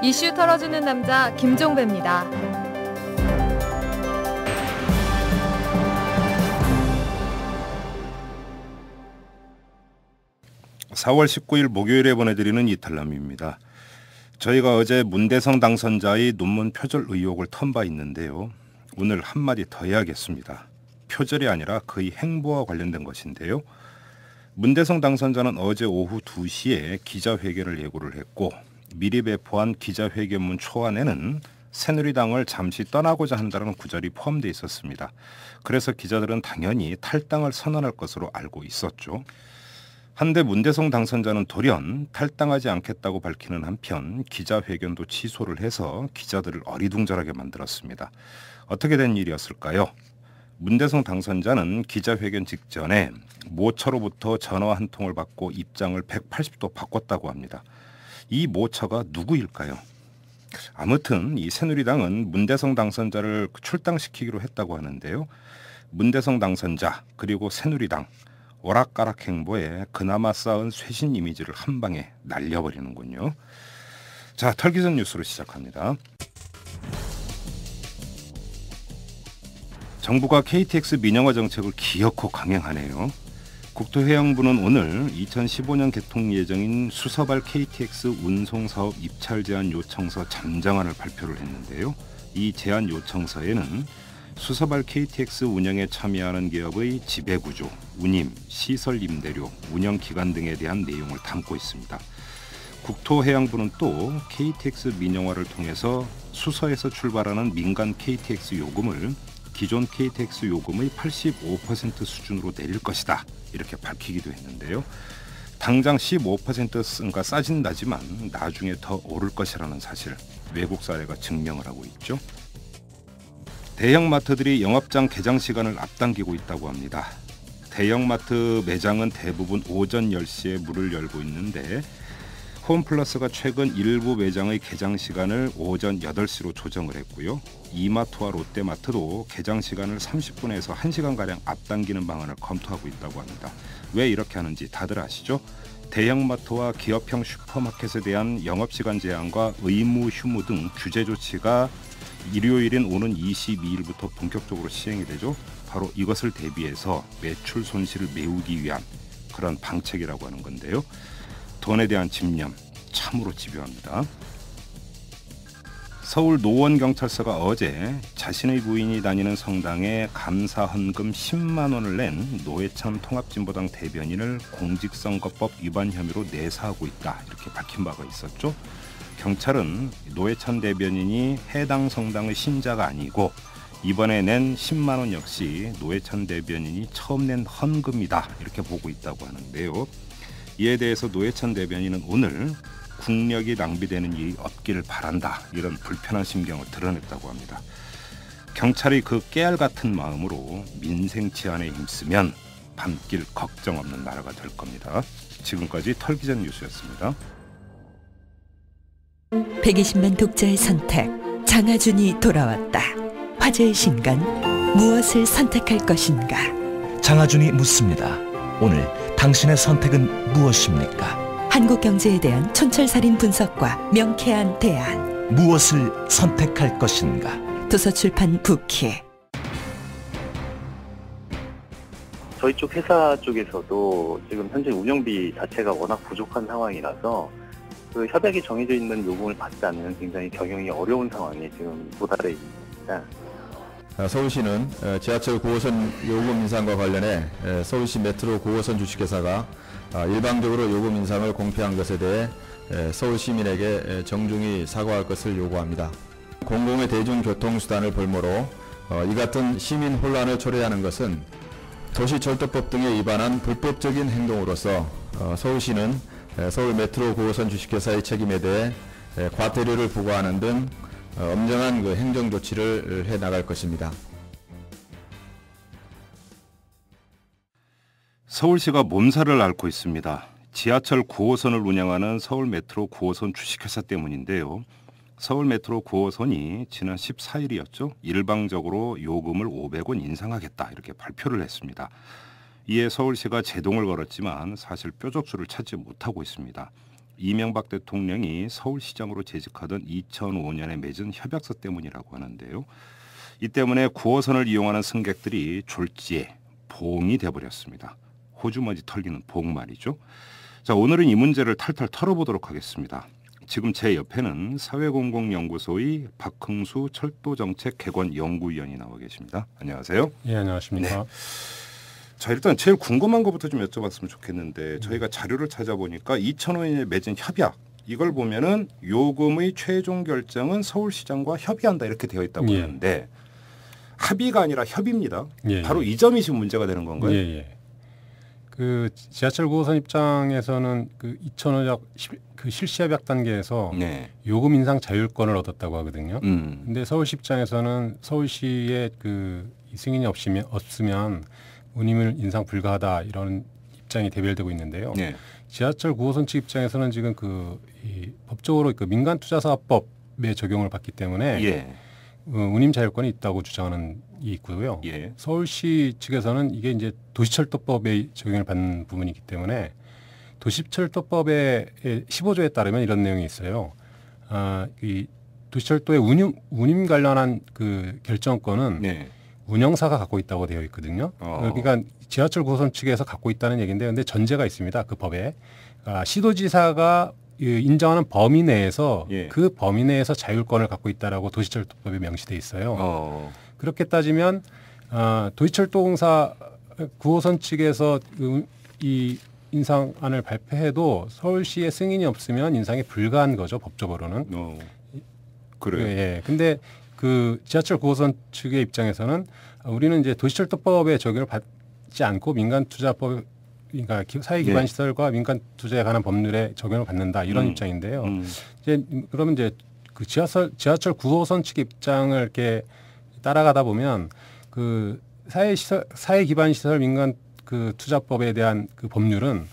이슈 털어주는 남자 김종배입니다. 4월 19일 목요일에 보내드리는 이탈남입니다. 저희가 어제 문대성 당선자의 논문 표절 의혹을 턴 바 있는데요. 오늘 한마디 더 해야겠습니다. 표절이 아니라 그의 행보와 관련된 것인데요. 문대성 당선자는 어제 오후 2시에 기자회견을 예고를 했고 미리 배포한 기자회견문 초안에는 새누리당을 잠시 떠나고자 한다는 구절이 포함되어 있었습니다. 그래서 기자들은 당연히 탈당을 선언할 것으로 알고 있었죠. 한데 문대성 당선자는 돌연 탈당하지 않겠다고 밝히는 한편 기자회견도 취소를 해서 기자들을 어리둥절하게 만들었습니다. 어떻게 된 일이었을까요? 문대성 당선자는 기자회견 직전에 모처로부터 전화 한 통을 받고 입장을 180도 바꿨다고 합니다. 이 모처가 누구일까요? 아무튼 이 새누리당은 문대성 당선자를 출당시키기로 했다고 하는데요. 문대성 당선자 그리고 새누리당 오락가락 행보에 그나마 쌓은 쇄신 이미지를 한 방에 날려버리는군요. 자, 털기 전 뉴스로 시작합니다. 정부가 KTX 민영화 정책을 기어코 강행하네요. 국토해양부는 오늘 2015년 개통 예정인 수서발 KTX 운송사업 입찰 제한 요청서 잠정안을 발표를 했는데요. 이 제안 요청서에는 수서발 KTX 운영에 참여하는 기업의 지배구조, 운임, 시설 임대료, 운영기간 등에 대한 내용을 담고 있습니다. 국토해양부는 또 KTX 민영화를 통해서 수서에서 출발하는 민간 KTX 요금을 기존 KTX 요금의 85% 수준으로 내릴 것이다. 이렇게 밝히기도 했는데요. 당장 15%가 싸진다지만 나중에 더 오를 것이라는 사실 외국 사례가 증명을 하고 있죠. 대형마트들이 영업장 개장 시간을 앞당기고 있다고 합니다. 대형마트 매장은 대부분 오전 10시에 문을 열고 있는데 홈플러스가 최근 일부 매장의 개장 시간을 오전 8시로 조정을 했고요. 이마트와 롯데마트도 개장 시간을 30분에서 1시간가량 앞당기는 방안을 검토하고 있다고 합니다. 왜 이렇게 하는지 다들 아시죠? 대형마트와 기업형 슈퍼마켓에 대한 영업시간 제한과 의무 휴무 등 규제 조치가 일요일인 오는 22일부터 본격적으로 시행이 되죠. 바로 이것을 대비해서 매출 손실을 메우기 위한 그런 방책이라고 하는 건데요. 돈에 대한 집념 참으로 집요합니다. 서울 노원경찰서가 어제 자신의 부인이 다니는 성당에 감사 헌금 10만 원을 낸 노회찬 통합진보당 대변인을 공직선거법 위반 혐의로 내사하고 있다. 이렇게 밝힌 바가 있었죠. 경찰은 노회찬 대변인이 해당 성당의 신자가 아니고 이번에 낸 10만 원 역시 노회찬 대변인이 처음 낸 헌금이다. 이렇게 보고 있다고 하는데요. 이에 대해서 노회찬 대변인은 오늘 국력이 낭비되는 일이 없기를 바란다. 이런 불편한 심경을 드러냈다고 합니다. 경찰이 그 깨알 같은 마음으로 민생 치안에 힘쓰면 밤길 걱정 없는 나라가 될 겁니다. 지금까지 털기전 뉴스였습니다. 120만 독자의 선택, 장하준이 돌아왔다. 화제의 신간, 무엇을 선택할 것인가? 장하준이 묻습니다. 오늘 당신의 선택은 무엇입니까? 한국 경제에 대한 촌철살인 분석과 명쾌한 대안. 무엇을 선택할 것인가? 도서출판 부키. 저희 쪽 회사 쪽에서도 지금 현재 운영비 자체가 워낙 부족한 상황이라서 그 협약이 정해져 있는 요금을 받지 않으면 굉장히 경영이 어려운 상황에 지금 도달해 있습니다. 서울시는 지하철 9호선 요금 인상과 관련해 서울시 메트로 9호선 주식회사가 일방적으로 요금 인상을 공표한 것에 대해 서울 시민에게 정중히 사과할 것을 요구합니다. 공공의 대중교통수단을 볼모로 이 같은 시민 혼란을 초래하는 것은 도시철도법 등에 위반한 불법적인 행동으로서 서울시는 서울 메트로 9호선 주식회사의 책임에 대해 과태료를 부과하는 등 엄정한 그 행정 조치를 해 나갈 것입니다. 서울시가 몸살을 앓고 있습니다. 지하철 9호선을 운영하는 서울 메트로 9호선 주식회사 때문인데요. 서울 메트로 9호선이 지난 14일이었죠. 일방적으로 요금을 500원 인상하겠다 이렇게 발표를 했습니다. 이에 서울시가 제동을 걸었지만 사실 뾰족수를 찾지 못하고 있습니다. 이명박 대통령이 서울시장으로 재직하던 2005년에 맺은 협약서 때문이라고 하는데요. 이 때문에 9호선을 이용하는 승객들이 졸지에 봉이 돼버렸습니다. 호주머니 털기는 봉 말이죠. 자, 오늘은 이 문제를 탈탈 털어보도록 하겠습니다. 지금 제 옆에는 사회공공연구소의 박흥수 철도정책개관연구위원이 나와 계십니다. 안녕하세요. 예, 안녕하십니까. 네. 자, 일단 제일 궁금한 것부터 좀 여쭤봤으면 좋겠는데 저희가 자료를 찾아보니까 2005년에 맺은 협약 이걸 보면은 요금의 최종 결정은 서울시장과 협의한다 이렇게 되어 있다고 예. 하는데 합의가 아니라 협의입니다. 예, 바로 이 점이 지금 문제가 되는 건가요? 예, 예. 그 지하철 9호선 입장에서는 그 2005년 그 실시 협약 단계에서 네. 요금 인상 자율권을 얻었다고 하거든요. 음. 근데 서울시 입장에서는 서울시의 그 승인이 없으면 운임을 인상 불가하다 이런 입장이 대별되고 있는데요. 네. 지하철 9호선 측 입장에서는 지금 이 법적으로 그 민간투자사업법에 적용을 받기 때문에 예. 운임 자율권이 있다고 주장하는 이 있고요. 예. 서울시 측에서는 이게 이제 도시철도법에 적용을 받는 부분이기 때문에 도시철도법의 15조에 따르면 이런 내용이 있어요. 이 도시철도의 운임 관련한 그 결정권은 네. 운영사가 갖고 있다고 되어 있거든요. 그러니까 지하철 9호선 측에서 갖고 있다는 얘기인데, 근데 전제가 있습니다. 그 법에 시도지사가 인정하는 범위 내에서 예. 그 범위 내에서 자율권을 갖고 있다라고 도시철도법에 명시돼 있어요. 그렇게 따지면 도시철도공사 9호선 측에서 이 인상안을 발표해도 서울시의 승인이 없으면 인상이 불가한 거죠, 법적으로는. 그래요. 예. 근데 그 지하철 9호선 측의 입장에서는 우리는 이제 도시철도법에 적용을 받지 않고 민간투자법, 그러니까 사회 기반 예. 시설과 민간 투자에 관한 법률에 적용을 받는다 이런 입장인데요. 이제 그러면 이제 그 지하철 9호선 측 입장을 이렇게 따라가다 보면 그 사회 기반 시설 민간 그 투자법에 대한 그 법률은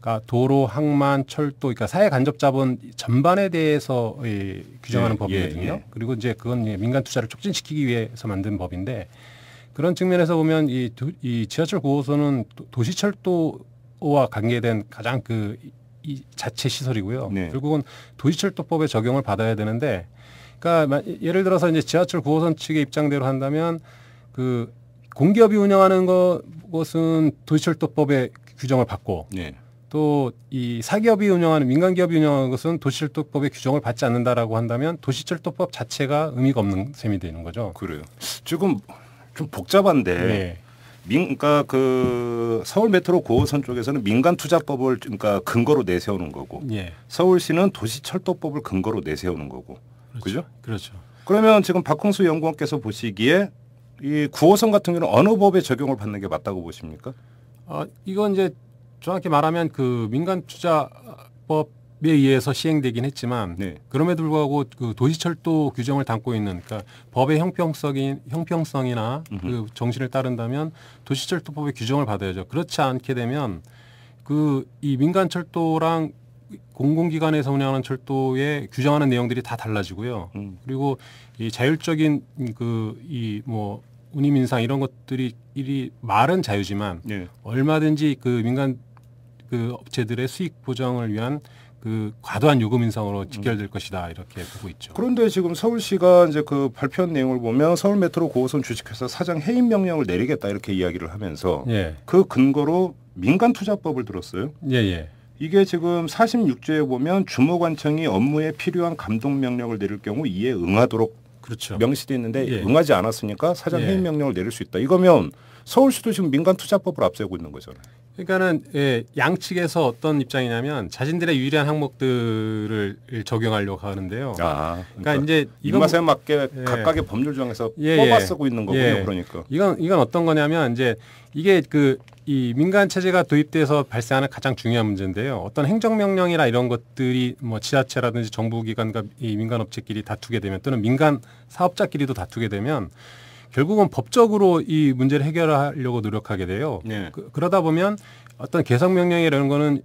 그러니까 도로, 항만, 철도, 그러니까 사회 간접 자본 전반에 대해서 규정하는 예, 법이거든요. 예, 예. 그리고 이제 그건 민간 투자를 촉진시키기 위해서 만든 법인데, 그런 측면에서 보면 이 지하철 9호선은 도시철도와 관계된 가장 이 자체 시설이고요. 네. 결국은 도시철도법에 적용을 받아야 되는데, 그러니까 예를 들어서 이제 지하철 9호선 측의 입장대로 한다면 그 공기업이 운영하는 것은 도시철도법의 규정을 받고, 네. 또 이 사기업이 운영하는 민간 기업이 운영하는 것은 도시철도법의 규정을 받지 않는다라고 한다면 도시철도법 자체가 의미가 없는 셈이 되는 거죠. 그래요. 지금 좀 복잡한데, 네. 그러니까 그 서울 메트로 9호선 쪽에서는 민간 투자법을 그러니까 근거로 내세우는 거고, 예. 서울시는 도시철도법을 근거로 내세우는 거고, 그죠? 그렇죠. 그러면 지금 박홍수 연구원께서 보시기에 이 9호선 같은 경우는 어느 법에 적용을 받는 게 맞다고 보십니까? 이건 이제 정확히 말하면 그 민간투자법에 의해서 시행되긴 했지만, 네. 그럼에도 불구하고 그 도시철도 규정을 담고 있는, 그러니까 법의 형평성이나 그 정신을 따른다면 도시철도법의 규정을 받아야죠. 그렇지 않게 되면 그 이 민간철도랑 공공기관에서 운영하는 철도에 규정하는 내용들이 다 달라지고요. 그리고 이 자율적인 운임 인상 이런 것들이 말은 자유지만 네. 얼마든지 그 민간 그 업체들의 수익 보장을 위한 그 과도한 요금 인상으로 직결될 것이다 이렇게 보고 있죠. 그런데 지금 서울시가 이제 그 발표한 내용을 보면 서울 메트로 9호선 주식회사 사장 해임 명령을 내리겠다 이렇게 이야기를 하면서 예. 그 근거로 민간 투자법을 들었어요. 예. 이게 지금 46조에 보면 주무관청이 업무에 필요한 감독 명령을 내릴 경우 이에 응하도록 그렇죠. 명시돼 있는데 예. 응하지 않았으니까 사장 예. 해임 명령을 내릴 수 있다. 이거면 서울시도 지금 민간 투자법을 앞세우고 있는 거잖아요. 그러니까는 양측에서 어떤 입장이냐면 자신들의 유리한 항목들을 적용하려고 하는데요. 그러니까 이제 입맛에 맞게 예. 각각의 법률 조항에서 예, 뽑아 예. 쓰고 있는 거군요. 예. 그러니까 이건 어떤 거냐면 이제 이게 이 민간 체제가 도입돼서 발생하는 가장 중요한 문제인데요. 어떤 행정명령이나 이런 것들이 뭐 지자체라든지 정부기관과 이 민간업체끼리 다투게 되면, 또는 민간 사업자끼리도 다투게 되면 결국은 법적으로 이 문제를 해결하려고 노력하게 돼요. 네. 그러다 보면 어떤 개성명령이라는 거는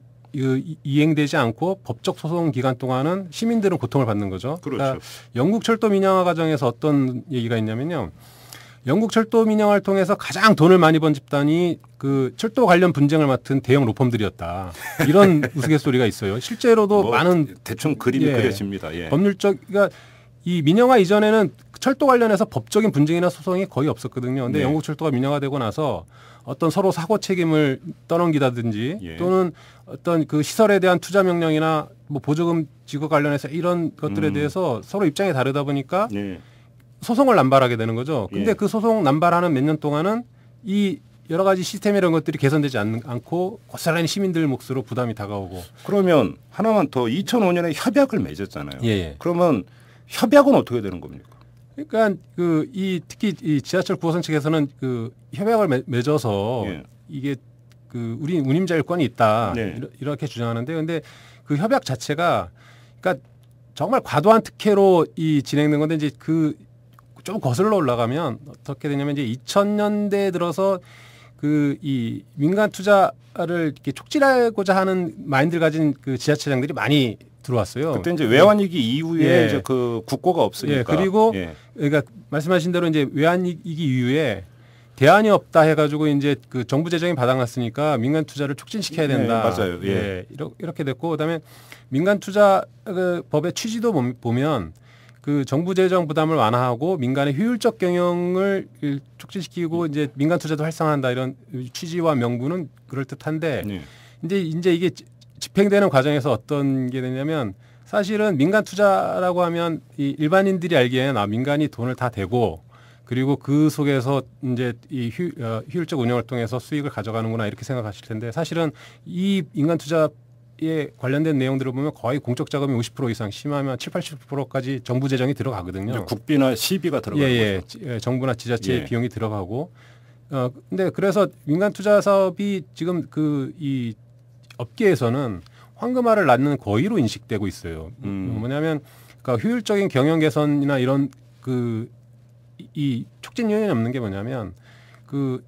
이행되지 않고 법적 소송 기간 동안은 시민들은 고통을 받는 거죠. 그렇죠. 그러니까 영국 철도 민영화 과정에서 어떤 얘기가 있냐면요. 영국 철도 민영화를 통해서 가장 돈을 많이 번 집단이 그 철도 관련 분쟁을 맡은 대형 로펌들이었다. 이런 우스갯소리가 있어요. 실제로도 많은 대충 그림이 그려집니다. 예. 법률적 그러니까 이 민영화 이전에는 철도 관련해서 법적인 분쟁이나 소송이 거의 없었거든요. 근데 네. 영국 철도가 민영화되고 나서 어떤 서로 사고 책임을 떠넘기다든지 또는 어떤 그 시설에 대한 투자 명령이나 뭐 보조금 지급 관련해서 이런 것들에 대해서 서로 입장이 다르다 보니까 소송을 남발하게 되는 거죠. 근데 그 소송 남발하는 몇 년 동안은 이 여러 가지 시스템 이런 것들이 개선되지 않고 고스란히 시민들 몫으로 부담이 다가오고. 그러면 하나만 더 2005년에 협약을 맺었잖아요. 예. 그러면 협약은 어떻게 되는 겁니까? 그러니까 그 특히 이 지하철 9호선 측에서는 그 협약을 맺어서 이게 그 우리 운임자율권이 있다 이렇게 주장하는데 근데 그 협약 자체가 그러니까 정말 과도한 특혜로 이 진행된 건데 이제 그 좀 거슬러 올라가면 어떻게 되냐면 이제 2000년대 들어서 그 이 민간 투자를 이렇게 촉진하고자 하는 마인드를 가진 그 지자체장들이 많이 들어왔어요. 그때 이제 외환위기 이후에 이제 그 국고가 없으니까. 그리고 그러니까 말씀하신 대로 이제 외환위기 이후에 대안이 없다 해가지고 이제 그 정부 재정이 바닥났으니까 민간 투자를 촉진시켜야 된다. 맞아요. 이렇게 됐고 그다음에 민간 투자 그 법의 취지도 보면 그 정부 재정 부담을 완화하고 민간의 효율적 경영을 촉진시키고 이제 민간 투자도 활성화한다 이런 취지와 명분은 그럴 듯한데 이제 이게 집행되는 과정에서 어떤 게 되냐면 사실은 민간 투자라고 하면 이 일반인들이 알기에는 민간이 돈을 다 대고 그리고 그 속에서 이제 이 효율적 운영을 통해서 수익을 가져가는구나 이렇게 생각하실 텐데 사실은 이 민간 투자에 관련된 내용들을 보면 거의 공적 자금이 50% 이상 심하면 70-80%까지 정부 재정이 들어가거든요. 국비나 시비가 들어가는 거죠. 정부나 지자체의 비용이 들어가고 근데 그래서 민간 투자 사업이 지금 그 이 업계에서는 황금알을 낳는 거의로 인식되고 있어요. 뭐냐면 그러니까 효율적인 경영 개선이나 이런 그 이 촉진 요인이 없는 게 뭐냐면 그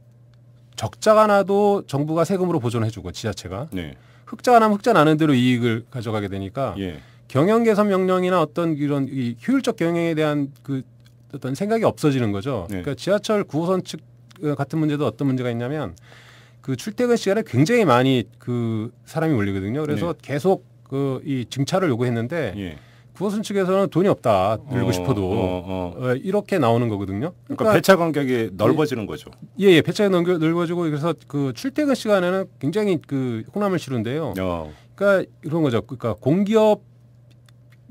적자가 나도 정부가 세금으로 보존해주고 지자체가 흑자가 나면 흑자 나는 대로 이익을 가져가게 되니까 경영 개선 명령이나 어떤 이런 이 효율적 경영에 대한 그 어떤 생각이 없어지는 거죠. 그러니까 지하철 9호선 측 같은 문제도 어떤 문제가 있냐면 그 출퇴근 시간에 굉장히 많이 그 사람이 몰리거든요. 그래서 계속 그 이 증차를 요구했는데 9호선 측에서는 돈이 없다. 늘고 싶어도 이렇게 나오는 거거든요. 그러니까 배차 간격이 넓어지는 거죠. 배차가 넓어지고 그래서 그 출퇴근 시간에는 굉장히 그 호남을 치른데요. 그러니까 이런 거죠. 그러니까 공기업이나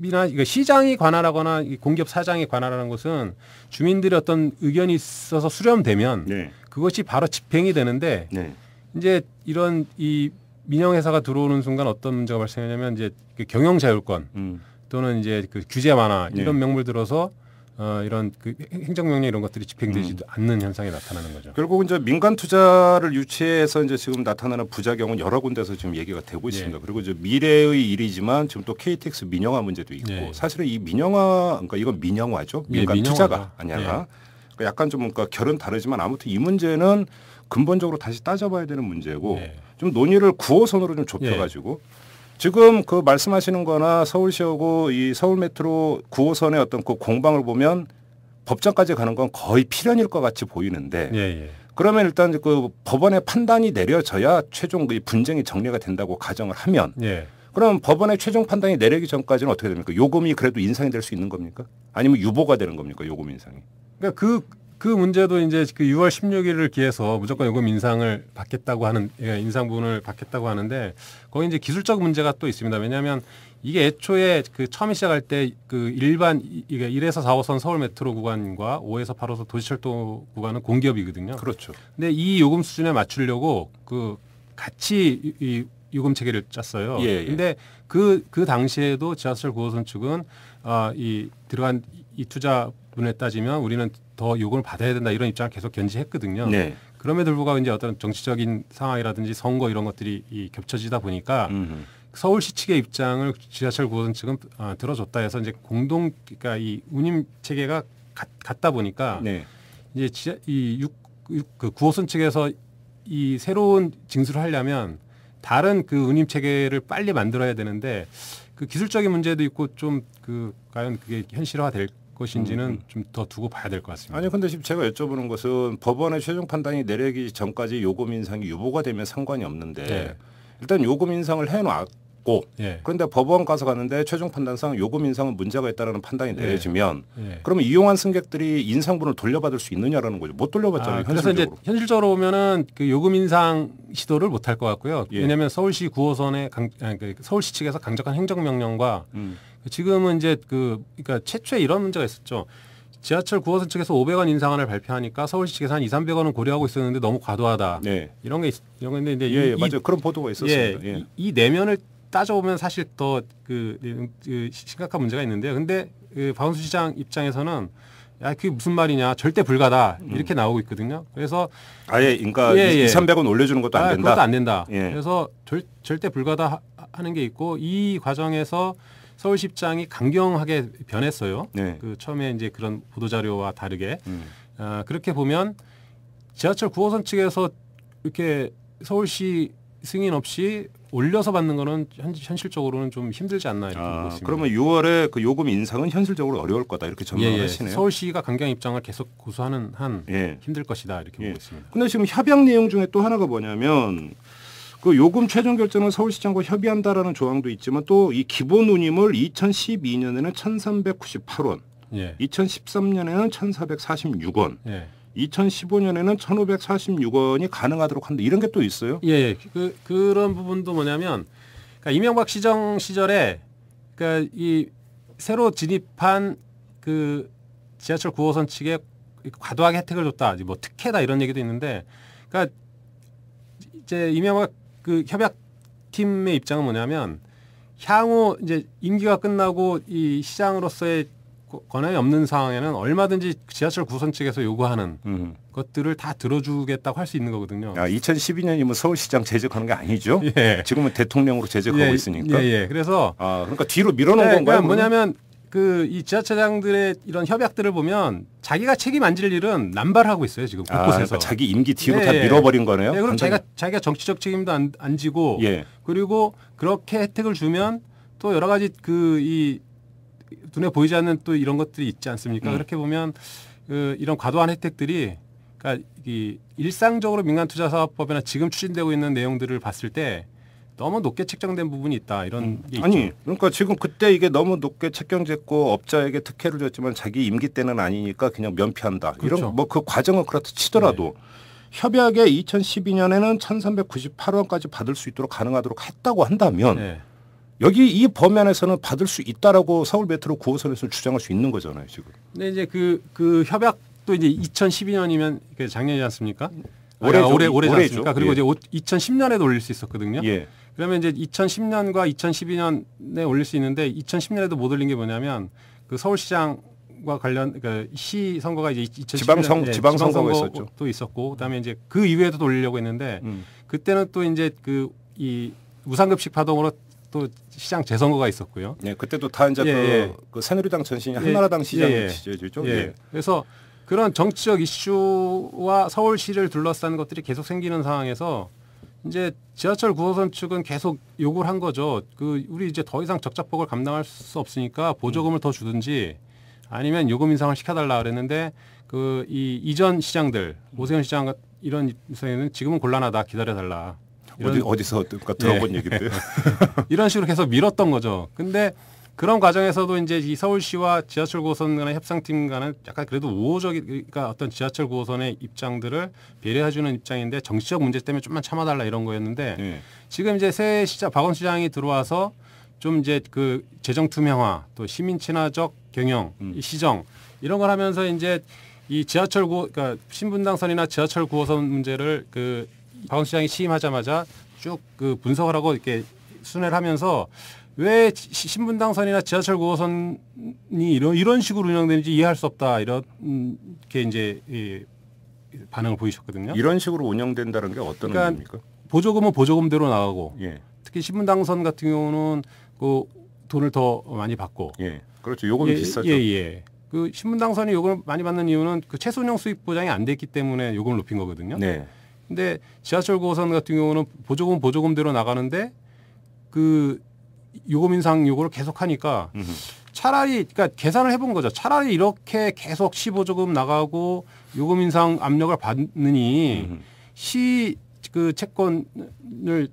그러니까 시장이 관할하거나 공기업 사장이 관할하는 것은 주민들의 어떤 의견이 있어서 수렴되면 그것이 바로 집행이 되는데 이제 이런 이 민영 회사가 들어오는 순간 어떤 문제가 발생하냐면 이제 그 경영 자율권 또는 이제 그 규제 완화 이런 명물 들어서 이런 그 행정명령 이런 것들이 집행되지도 않는 현상이 나타나는 거죠. 결국 이제 민간 투자를 유치해서 이제 지금 나타나는 부작용은 여러 군데서 지금 얘기가 되고 있습니다. 그리고 이제 미래의 일이지만 지금 또 KTX 민영화 문제도 있고 사실은 이 민영화 그러니까 이건 민영화죠. 민간 투자가 아니라 그러니까 약간 좀 그러니까 결은 다르지만 아무튼 이 문제는 근본적으로 다시 따져봐야 되는 문제고 좀 논의를 9호선으로 좀 좁혀가지고. 지금 그 말씀하시는 거나 서울시하고 이 서울메트로 9호선의 어떤 그 공방을 보면 법정까지 가는 건 거의 필연일 것 같이 보이는데 그러면 일단 그 법원의 판단이 내려져야 최종 그 분쟁이 정리가 된다고 가정을 하면 그럼 법원의 최종 판단이 내리기 전까지는 어떻게 됩니까? 요금이 그래도 인상이 될 수 있는 겁니까? 아니면 유보가 되는 겁니까? 요금 인상이. 그러니까 그 문제도 이제 그 6월 16일을 기해서 무조건 요금 인상을 받겠다고 하는 인상분을 받겠다고 하는데 거기 이제 기술적 문제가 또 있습니다. 왜냐하면 이게 애초에 그 처음에 시작할 때 그 일반 이게 1에서 4호선 서울 메트로 구간과 5에서 8호선 도시철도 구간은 공기업이거든요. 그렇죠. 근데 이 요금 수준에 맞추려고 그 같이 이 요금 체계를 짰어요. 근데 그 당시에도 지하철 9호선 측은 이 들어간 이 투자분에 따지면 우리는 더 요금을 받아야 된다 이런 입장을 계속 견지했거든요. 그럼에도 불구하고 이제 어떤 정치적인 상황이라든지 선거 이런 것들이 겹쳐지다 보니까 서울시 측의 입장을 지하철 9호선 측은 들어줬다 해서 이제 그러니까 이 운임 체계가 같다 보니까 이제 그 9호선 측에서 이 새로운 징수를 하려면 다른 그 운임 체계를 빨리 만들어야 되는데 그 기술적인 문제도 있고 좀 그 과연 그게 현실화될 것인지는 좀 더 두고 봐야 될 것 같습니다. 아니 근데 지금 제가 여쭤보는 것은 법원의 최종 판단이 내려기 전까지 요금 인상이 유보가 되면 상관이 없는데 네. 일단 요금 인상을 해놨고 예. 그런데 법원 가서 갔는데 최종 판단상 요금 인상은 문제가 있다라는 판단이 내려지면 예. 그러면 이용한 승객들이 인상분을 돌려받을 수 있느냐라는 거죠. 못 돌려받잖아요. 그래서 이제 현실적으로. 현실적으로 보면은 그 요금 인상 시도를 못 할 것 같고요. 예. 왜냐하면 서울시 9호선의 서울시 측에서 강력한 행정명령과 지금은 이제 그러니까 최초에 이런 문제가 있었죠. 지하철 9호선 측에서 500원 인상안을 발표하니까 서울시 측에서 한 200~300원은 고려하고 있었는데 너무 과도하다. 네. 이런 게 있는데 이제 예, 맞아요. 그런 보도가 있었습니다. 예. 이 내면을 따져보면 사실 더 심각한 문제가 있는데요. 근데 박원순 시장 입장에서는 야, 그게 무슨 말이냐. 절대 불가다. 이렇게 나오고 있거든요. 그래서 아예 그러니까 200~300원 올려주는 것도 안 된다. 그것도 안 된다. 예. 그래서 절대 불가다 하는 게 있고 이 과정에서 서울시 입장이 강경하게 변했어요. 네. 그 처음에 이제 그런 보도 자료와 다르게 그렇게 보면 지하철 9호선 측에서 이렇게 서울시 승인 없이 올려서 받는 거는 현실적으로는 좀 힘들지 않나 이렇게 보고 있습니다. 그러면 6월에 그 요금 인상은 현실적으로 어려울 거다 이렇게 전망을 하시네요. 서울시가 강경 입장을 계속 고수하는 한 힘들 것이다 이렇게 보고 있습니다. 근데 지금 협약 내용 중에 또 하나가 뭐냐면 그 요금 최종 결정은 서울시장과 협의한다라는 조항도 있지만 또 이 기본 운임을 2012년에는 1,398원, 2013년에는 1,446원, 2015년에는 1,546원이 가능하도록 한다. 이런 게 또 있어요? 예. 그런 부분도 뭐냐면 그러니까 이명박 시정 시절에 그러니까 이 새로 진입한 그 지하철 9호선 측에 과도하게 혜택을 줬다. 뭐 특혜다 이런 얘기도 있는데 그러니까 이제 이명박 그 협약팀의 입장은 뭐냐면 향후 이제 임기가 끝나고 이 시장으로서의 권한이 없는 상황에는 얼마든지 지하철 9호선 측에서 요구하는 것들을 다 들어주겠다고 할 수 있는 거거든요. 2012년이면 서울시장 재직하는 게 아니죠? 예. 지금은 대통령으로 재직하고 있으니까. 예. 그래서 그러니까 뒤로 밀어놓은 건가요? 그러니까 뭐냐면 이 지하철장들의 이런 협약들을 보면 자기가 책임 안 질 일은 남발하고 있어요 지금 곳곳에서. 그러니까 자기 임기 뒤로 다 밀어버린 거네요. 그럼 자기가 정치적 책임도 안 지고 그리고 그렇게 혜택을 주면 또 여러 가지 이 눈에 보이지 않는 또 이런 것들이 있지 않습니까? 그렇게 보면 이런 과도한 혜택들이 그러니까 이 일상적으로 민간투자사업법이나 지금 추진되고 있는 내용들을 봤을 때 너무 높게 책정된 부분이 있다 이런 게 있죠. 그러니까 지금 그때 이게 너무 높게 책정됐고 업자에게 특혜를 줬지만 자기 임기 때는 아니니까 그냥 면피한다. 그렇죠. 이런 뭐 그 과정은 그렇다 치더라도 협약에 2012년에는 1,398원까지 받을 수 있도록 가능하도록 했다고 한다면 여기 이 범위안에서는 받을 수 있다라고 서울 메트로 9호선에서 주장할 수 있는 거잖아요 지금. 근데 이제 그 협약도 이제 2012년이면 작년이지 않습니까? 올해지 않습니까? 그리고 이제 2010년에도 올릴 수 있었거든요. 그러면 이제 2010년과 2012년에 올릴 수 있는데 2010년에도 못 올린 게 뭐냐면 그 서울시장과 관련 그러니까 시 선거가 이제 2010년 지방선거가 있었죠. 또 있었고 그다음에 이제 그 이후에도 올리려고 했는데 그때는 또 이제 이 무상급식 파동으로 또 시장 재선거가 있었고요. 그때도 다 이제 그 새누리당 전신이 한나라당 시장이 지지죠. 그래서 그런 정치적 이슈와 서울시를 둘러싼 것들이 계속 생기는 상황에서 이제 지하철 9호선 측은 계속 요구를 한 거죠. 우리 이제 더 이상 적자폭을 감당할 수 없으니까 보조금을 더 주든지 아니면 요금 인상을 시켜달라 그랬는데 이 이전 시장들 오세훈 시장 이런 입장에는 지금은 곤란하다 기다려달라. 어디서 들어본 얘기인데요. 이런 식으로 계속 밀었던 거죠. 근데 그런 과정에서도 이제 이 서울시와 지하철 9호선 간의 협상팀 간은 약간 그래도 우호적인 그러니까 어떤 지하철 9호선의 입장들을 배려해주는 입장인데 정치적 문제 때문에 좀만 참아달라 이런 거였는데 지금 이제 새 시장 박원순 시장이 들어와서 좀 이제 그 재정 투명화 또 시민 친화적 경영 이 시정 이런 걸 하면서 이제 이 지하철 그러니까 신분당선이나 지하철 9호선 문제를 그 박원순 시장이 취임하자마자 쭉 그 분석을 하고 이렇게 순회를 하면서 왜 신분당선이나 지하철 9호선이 이런 식으로 운영되는지 이해할 수 없다 이렇게 이제 반응을 보이셨거든요. 이런 식으로 운영된다는 게 어떤 의미입니까? 보조금은 보조금대로 나가고 특히 신분당선 같은 경우는 그 돈을 더 많이 받고 그렇죠. 요금이 비싸죠. 그 신분당선이 요금을 많이 받는 이유는 그 최소 운영 수익 보장이 안 됐기 때문에 요금을 높인 거거든요. 근데 지하철 9호선 같은 경우는 보조금은 보조금대로 나가는데 그 요금 인상 요구를 계속 하니까 차라리 그러니까 계산을 해본 거죠. 차라리 이렇게 계속 15조금 나가고 요금 인상 압력을 받느니 시 그 채권을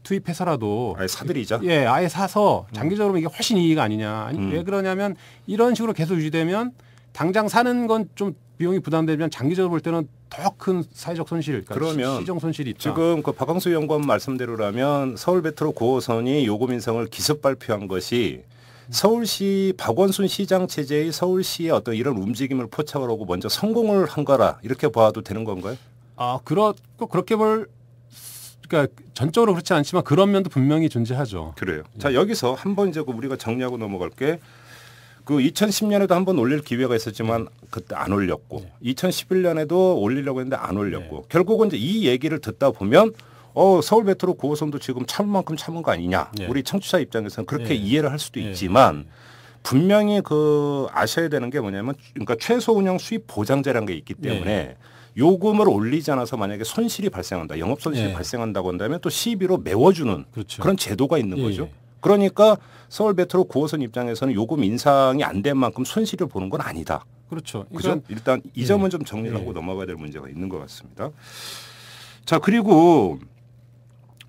투입해서라도 아예 사들이자. 예, 아예 사서 장기적으로 이게 훨씬 이익 아니냐. 아니, 왜 그러냐면 이런 식으로 계속 유지되면 당장 사는 건 좀 비용이 부담되면 장기적으로 볼 때는 더 큰 사회적 손실, 그러니까 그러면 시정 손실이 있다. 지금 그 박광수 연구원 말씀대로라면 서울 메트로 9호선이 요금 인상을 기습 발표한 것이 서울시 박원순 시장 체제의 서울시의 어떤 이런 움직임을 포착을 하고 먼저 성공을 한 거라 이렇게 봐도 되는 건가요? 아, 그렇게 그러니까 전적으로 그렇지 않지만 그런 면도 분명히 존재하죠. 그래요. 자, 여기서 한번 이제 우리가 정리하고 넘어갈게. 그 2010년에도 한번 올릴 기회가 있었지만 그때 안 올렸고 2011년에도 올리려고 했는데 안 올렸고 결국은 이제 이 얘기를 듣다 보면 서울 메트로 9호선도 지금 참을 만큼 참은 거 아니냐. 우리 청취자 입장에서는 그렇게 이해를 할 수도 있지만 분명히 그 아셔야 되는 게 뭐냐면 그러니까 최소 운영 수입 보장제라는 게 있기 때문에 요금을 올리지 않아서 만약에 손실이 발생한다. 영업 손실이 발생한다고 한다면 또 시비로 메워주는 그렇죠. 그런 제도가 있는 거죠. 그러니까 서울 메트로 9호선 입장에서는 요금 인상이 안 된 만큼 손실을 보는 건 아니다. 그렇죠. 그죠? 일단 이 점은 좀 정리를 하고 넘어가야 될 문제가 있는 것 같습니다. 자, 그리고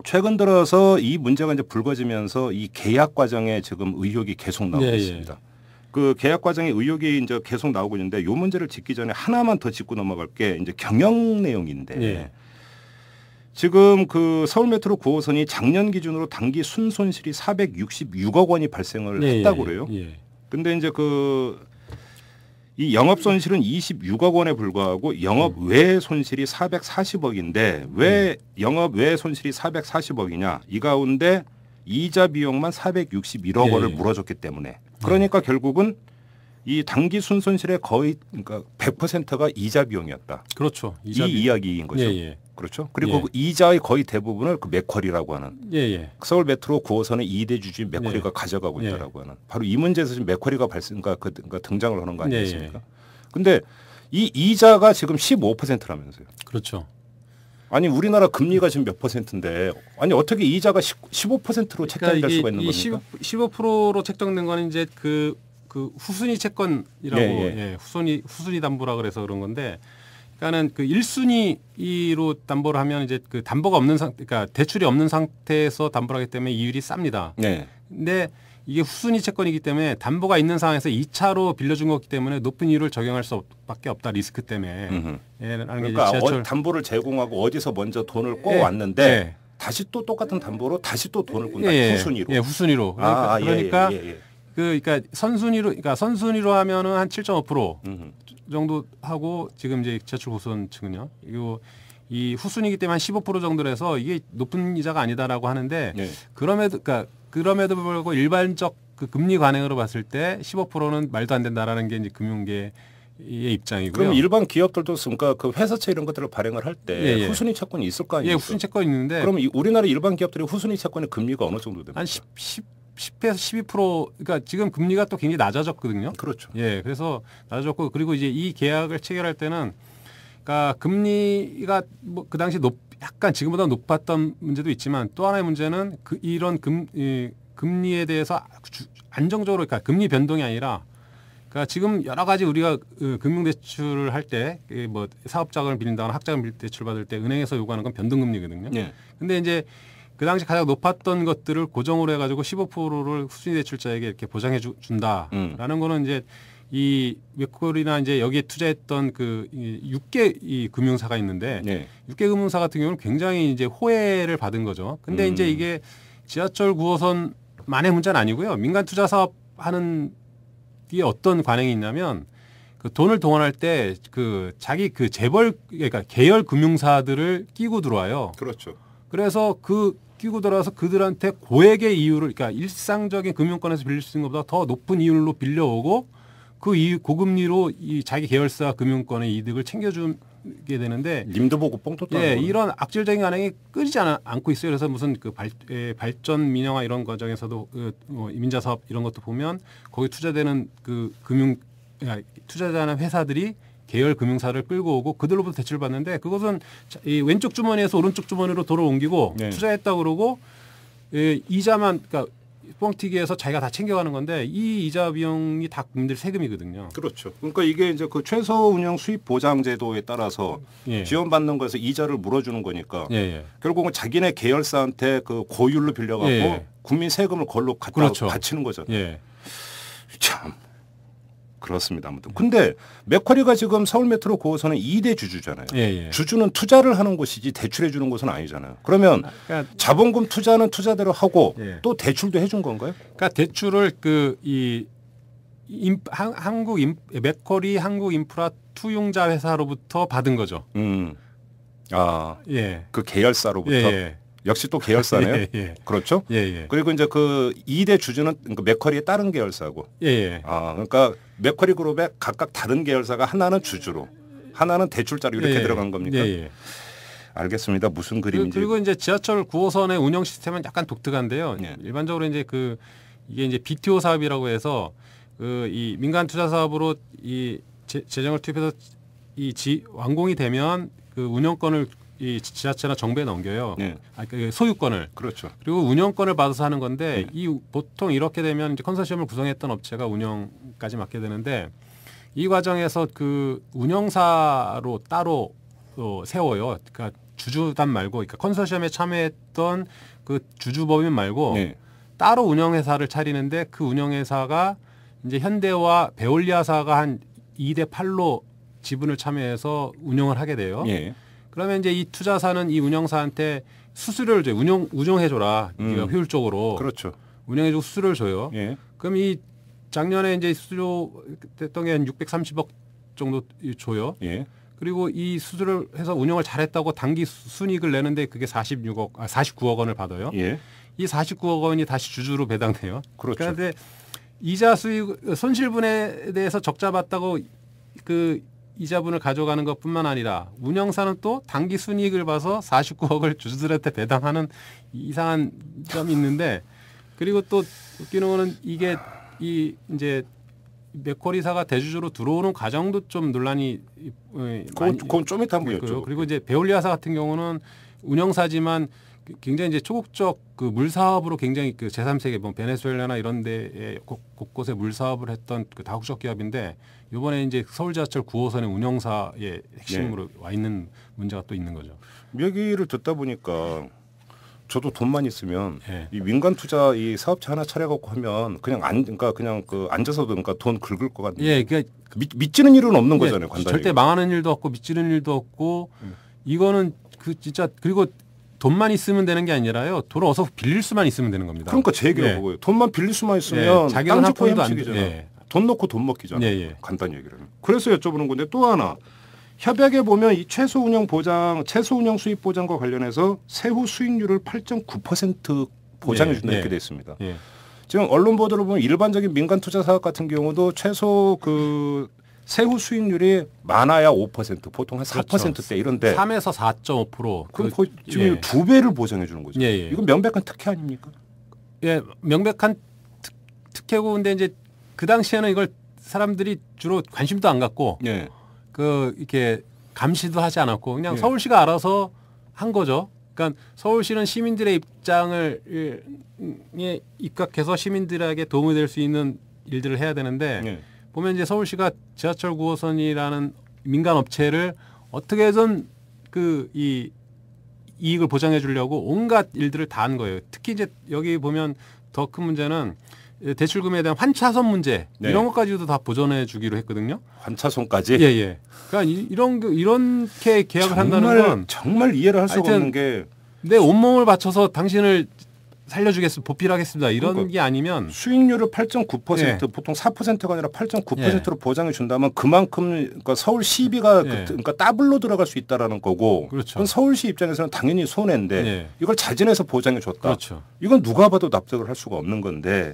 최근 들어서 이 문제가 이제 불거지면서 이 계약 과정에 지금 의혹이 계속 나오고 있습니다. 그 계약 과정에 의혹이 이제 계속 나오고 있는데 이 문제를 짚기 전에 하나만 더 짚고 넘어갈 게 이제 경영 내용인데 지금 그 서울 메트로 9호선이 작년 기준으로 단기 순손실이 466억 원이 발생을 했다고 그래요. 근데 이제 이 영업 손실은 26억 원에 불과하고 영업 외 손실이 440억인데 왜 영업 외 손실이 440억이냐? 이 가운데 이자 비용만 461억 원을 물어줬기 때문에 그러니까 결국은 이 단기 순손실의 거의 그러니까 100%가 이자 비용이었다. 그렇죠. 이 이야기인 거죠. 그렇죠. 그리고 그 이자의 거의 대부분을 그 맥쿼리라고 하는 서울 메트로 9호선의 2대 주주인 맥쿼리가 가져가고 있다라고 하는 바로 이 문제에서 지금 맥쿼리가 그러니까 등장을 하는 거 아니겠습니까? 근데 이 이자가 지금 15%라면서요. 그렇죠. 아니 우리나라 금리가 지금 몇 %인데 아니 어떻게 이자가 15%로 책정될 수가 있는 겁니까? 15%로 책정된 거는 이제 그 후순위 채권이라고 후순위 담보라 그래서 그런 건데 그러니까는 그 1순위로 담보를 하면 이제 그 담보가 없는 그러니까 대출이 없는 상태에서 담보를 하기 때문에 이율이 쌉니다. 근데 이게 후순위 채권이기 때문에 담보가 있는 상황에서 2차로 빌려준 거기 때문에 높은 이율을 적용할 수밖에 없다 리스크 때문에. 그러니까 담보를 제공하고 어디서 먼저 돈을 꿔왔는데 다시 또 똑같은 담보로 다시 또 돈을 꾼다. 후순위로. 후순위로. 그러니까 선순위로 하면은 한 7.5% 정도 하고 지금 이제 지하철 고선 측은요. 그리고 이 후순위이기 때문에 한 15% 정도라서 이게 높은 이자가 아니다라고 하는데 그럼에도 불구하고 일반적 그 금리 관행으로 봤을 때 15%는 말도 안 된다라는 게 이제 금융계의 입장이고요. 그럼 일반 기업들도 그러니까 그 회사채 이런 것들을 발행을 할 때 후순위 채권이 있을 거 아니에요? 후순위 채권이 있는데 그럼 우리나라 일반 기업들의 후순위 채권의 금리가 어느 정도 됩니까? 한 10에서 12% 그러니까 지금 금리가 또 굉장히 낮아졌거든요. 그렇죠. 그래서 낮아졌고 그리고 이제 이 계약을 체결할 때는 그러니까 금리가 뭐 그 당시 약간 지금보다 높았던 문제도 있지만 또 하나의 문제는 이런 금리에 대해서 안정적으로 그러니까 금리 변동이 아니라 그러니까 지금 여러 가지 우리가 금융대출을 할 때 뭐 사업자금을 빌린다거나 학자금 대출 받을 때 은행에서 요구하는 건 변동금리거든요. 근데 이제 그 당시 가장 높았던 것들을 고정으로 해가지고 15%를 후순위 대출자에게 이렇게 보장해 준다라는 거는 이제 이 맥쿼리나 이제 여기에 투자했던 그 6개 이 금융사가 있는데 6개 금융사 같은 경우는 굉장히 이제 호혜를 받은 거죠. 근데 이제 이게 지하철 9호선만의 문제는 아니고요. 민간 투자 사업 하는 게 어떤 관행이 있냐면 그 돈을 동원할 때 그 자기 그 재벌 그러니까 계열 금융사들을 끼고 들어와요. 그렇죠. 그래서 끼고 들어와서 그들한테 고액의 이율을 그러니까 일상적인 금융권에서 빌릴 수 있는 것보다 더 높은 이율로 빌려오고 고금리로 이 자기 계열사 금융권의 이득을 챙겨주게 되는데 님도 보고 뻥 떴다는 이런 악질적인 관행이 끊이지 않고 있어요. 그래서 무슨 그 발전 민영화 이런 과정에서도 민자 사업 이런 것도 보면 거기 투자되는 그 투자자는 회사들이 계열 금융사를 끌고 오고 그들로부터 대출을 받는데 그것은 이 왼쪽 주머니에서 오른쪽 주머니로 돈을 옮기고 투자했다 그러고 이자만 그러니까 뻥튀기해서 자기가 다 챙겨가는 건데 이 이자 비용이 다 국민들 세금이거든요. 그렇죠. 그러니까 이게 이제 그 최소 운영 수입 보장 제도에 따라서 예. 지원받는 것에서 이자를 물어주는 거니까 예, 예. 결국은 자기네 계열사한테 그 고율로 빌려갖고 예. 국민 세금을 걸로 갖다 그렇죠. 바치는 거잖아요. 예. 참 그렇습니다. 아무튼 근데 맥쿼리가 지금 서울 메트로 9호선은 2대 주주잖아요. 예, 예. 주주는 투자를 하는 곳이지 대출해 주는 곳은 아니잖아요. 그러면 그러니까, 자본금 투자는 투자대로 하고 예. 또 대출도 해준 건가요? 그러니까 대출을 맥쿼리 한국 인프라 투융자 회사로부터 받은 거죠. 아, 예. 그 계열사로부터. 예, 예. 역시 또 계열사네요. 예, 예. 그렇죠? 예, 예. 그리고 이제 그 2대 주주는 그러니까 맥쿼리의 다른 계열사고. 예, 예. 아, 그러니까 맥쿼리 그룹의 각각 다른 계열사가 하나는 주주로, 하나는 대출자로 이렇게 예, 들어간 겁니까? 예, 예. 알겠습니다. 무슨 그림인지. 그리고 이제 지하철 9호선의 운영 시스템은 약간 독특한데요. 예. 일반적으로 이제 이게 이제 BTO 사업이라고 해서 이 민간 투자 사업으로 이 재정을 투입해서 완공이 되면 그 운영권을 이 지자체나 정부에 넘겨요. 예. 그 소유권을. 그렇죠. 그리고 운영권을 받아서 하는 건데 이 보통 이렇게 되면 이제 컨소시엄을 구성했던 업체가 운영까지 맡게 되는데 이 과정에서 그 운영사로 따로 세워요. 그러니까 주주단 말고, 그러니까 컨소시엄에 참여했던 그 주주법인 말고 예. 따로 운영회사를 차리는데 그 운영회사가 이제 현대와 베올리아사가 한 2대 8로 지분을 참여해서 운영을 하게 돼요. 예. 그러면 이제 이 투자사는 이 운영사한테 수수료를 줘요. 운영해줘라. 네가 효율적으로. 그렇죠. 운영해주고 수수료를 줘요. 예. 그럼 이 작년에 이제 수수료 됐던 게 한 630억 정도 줘요. 예. 그리고 이 수수료를 해서 운영을 잘했다고 단기 순이익을 내는데 그게 49억 원을 받아요. 예. 이 49억 원이 다시 주주로 배당돼요. 그렇죠. 그런데 이자 수익 손실분에 대해서 적자 봤다고 그 이자분을 가져가는 것뿐만 아니라 운영사는 또 단기 순이익을 봐서 49억을 주주들한테 배당하는 이상한 점이 있는데, 그리고 또 웃기는 거는 이게 이제 맥쿼리사가 대주주로 들어오는 과정도 좀 논란이 그건 좀 이따 한번 있고요. 여쭤볼게요. 그리고 이제 베올리아사 같은 경우는 운영사지만 굉장히 이제 초국적 그 물 사업으로 굉장히 그 제3세계 뭐 베네수엘라나 이런 데에 곳곳에 물 사업을 했던 그 다국적 기업인데 이번에 이제 서울 지하철 9호선의 운영사의 핵심으로 와 있는 문제가 또 있는 거죠. 얘기를 듣다 보니까 저도 돈만 있으면 예. 이 민간 투자 이 사업체 하나 차려갖고 하면 그러니까 그냥 그 앉아서도 그러니까 돈 긁을 것 같은데. 예, 그러니까 믿지는 일은 없는 거잖아요. 간단히. 절대 망하는 일도 없고 미치는 일도 없고 이거는 그 진짜 그리고 돈만 있으면 되는 게 아니라요. 돈을 어서 빌릴 수만 있으면 되는 겁니다. 그러니까 제 얘기가 예. 그거예요. 돈만 빌릴 수만 있으면 자기는 땅 한 짓고 푼도 안 헤엄치기잖아. 예. 돈 넣고 돈 먹기잖아. 예, 예. 간단히 얘기를 하면. 그래서 여쭤보는 건데 또 하나. 협약에 보면 이 최소 운영 수입 보장과 관련해서 세후 수익률을 8.9% 보장해 준다 예, 이렇게 예. 돼 있습니다. 예. 지금 언론 보도를 보면 일반적인 민간 투자 사업 같은 경우도 최소 그 세후 수익률이 많아야 5%, 보통 한 4%대 이런데 3에서 4.5%. 그럼 거의 지금 2배를 보장해 주는 거죠. 예, 예. 이건 명백한 특혜 아닙니까? 예, 명백한 특혜고 근데 이제 그 당시에는 이걸 사람들이 주로 관심도 안 갖고 예. 이렇게 감시도 하지 않았고 그냥 예. 서울시가 알아서 한 거죠. 그러니까 서울시는 시민들의 입장을 입각해서 시민들에게 도움이 될 수 있는 일들을 해야 되는데 예. 보면 이제 서울시가 지하철 9호선이라는 민간 업체를 어떻게든 이 이익을 보장해 주려고 온갖 일들을 다 한 거예요. 특히 이제 여기 보면 더 큰 문제는 대출금에 대한 환차손 문제 네. 이런 것까지도 다 보전해 주기로 했거든요. 환차손까지. 예. 그러니까 이렇게 계약을 한다는 건 정말 이해를 할 수가 하여튼 없는 게 내 온몸을 바쳐서 당신을 살려주겠습니다. 보필하겠습니다. 이런 그러니까 게 아니면 수익률을 8.9% 예. 보통 4%가 아니라 8.9%로 보장해 준다면 그만큼 그러니까 서울 시비가 예. 그러니까 더블로 들어갈 수 있다라는 거고. 그렇죠. 그건 서울시 입장에서는 당연히 손해인데 예. 이걸 자진해서 보장해 줬다. 그렇죠. 이건 누가 봐도 납득을 할 수가 없는 건데.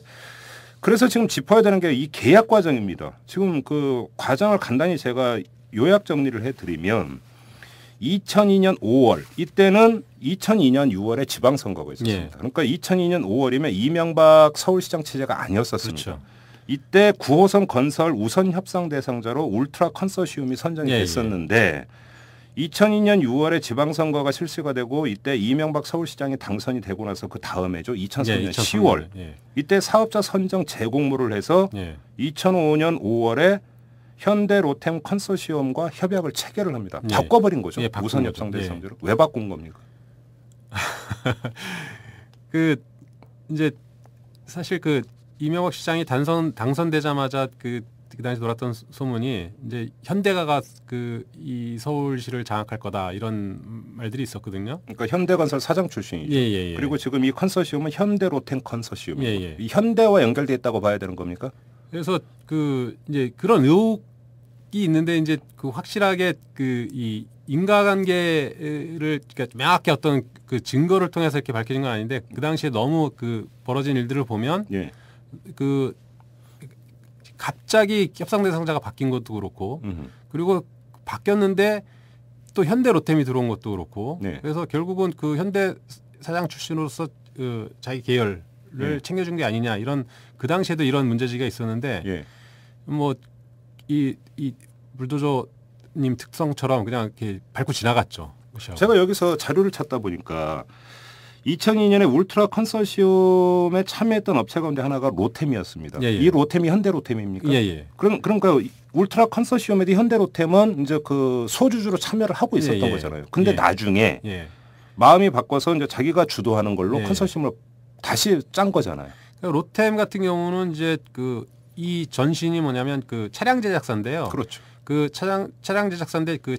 그래서 지금 짚어야 되는 게 이 계약 과정입니다. 지금 그 과정을 간단히 제가 요약 정리를 해드리면 2002년 5월 이때는 2002년 6월에 지방선거가 있었습니다. 예. 그러니까 2002년 5월이면 이명박 서울시장 체제가 아니었었습니다. 그렇죠. 이때 9호선 건설 우선 협상 대상자로 울트라 컨소시움이 선정이 예, 됐었는데 2002년 6월에 지방선거가 실시가 되고 이때 이명박 서울시장이 당선이 되고 나서 그 다음에죠. 2003년 10월. 이때 사업자 선정 재공모를 해서 2005년 5월에 현대 로템 컨소시엄과 협약을 체결을 합니다. 바꿔버린 거죠. 우선 협상 대상자로. 왜 바꾼 겁니까? 그 이제 사실 그 이명박 시장이 당선되자마자 그 당시 돌았던 소문이 이제 현대가가 그 이 서울시를 장악할 거다 이런 말들이 있었거든요. 그러니까 현대건설 사장 출신이죠. 그리고 지금 이 컨소시엄은 현대로템 컨소시엄이고 이 현대와 연결돼 있다고 봐야 되는 겁니까? 그래서 그 이제 그런 의혹이 있는데 이제 그 확실하게 그 이 인과관계를 그러니까 명확히 어떤 그 증거를 통해서 이렇게 밝혀진 건 아닌데 그 당시에 너무 그 벌어진 일들을 보면 그 갑자기 협상 대상자가 바뀐 것도 그렇고 그리고 바뀌었는데 또 현대 로템이 들어온 것도 그렇고 그래서 결국은 그 현대 사장 출신으로서 그 자기 계열을 챙겨준 게 아니냐 이런 그 당시에도 이런 문제지가 있었는데 뭐 이 불도저님 특성처럼 그냥 이렇게 밟고 지나갔죠. 제가 여기서 자료를 찾다 보니까 2002년에 울트라 컨소시엄에 참여했던 업체 가운데 하나가 로템이었습니다. 이 로템이 현대 로템입니까? 그러니까 울트라 컨소시엄에도 현대 로템은 이제 그 소주주로 참여를 하고 있었던 거잖아요. 근데 나중에 마음이 바꿔서 이제 자기가 주도하는 걸로 컨소시엄을 다시 짠 거잖아요. 그러니까 로템 같은 경우는 이제 그 이 전신이 뭐냐면 그 차량 제작사인데요. 그렇죠. 그 차량 제작사인데 그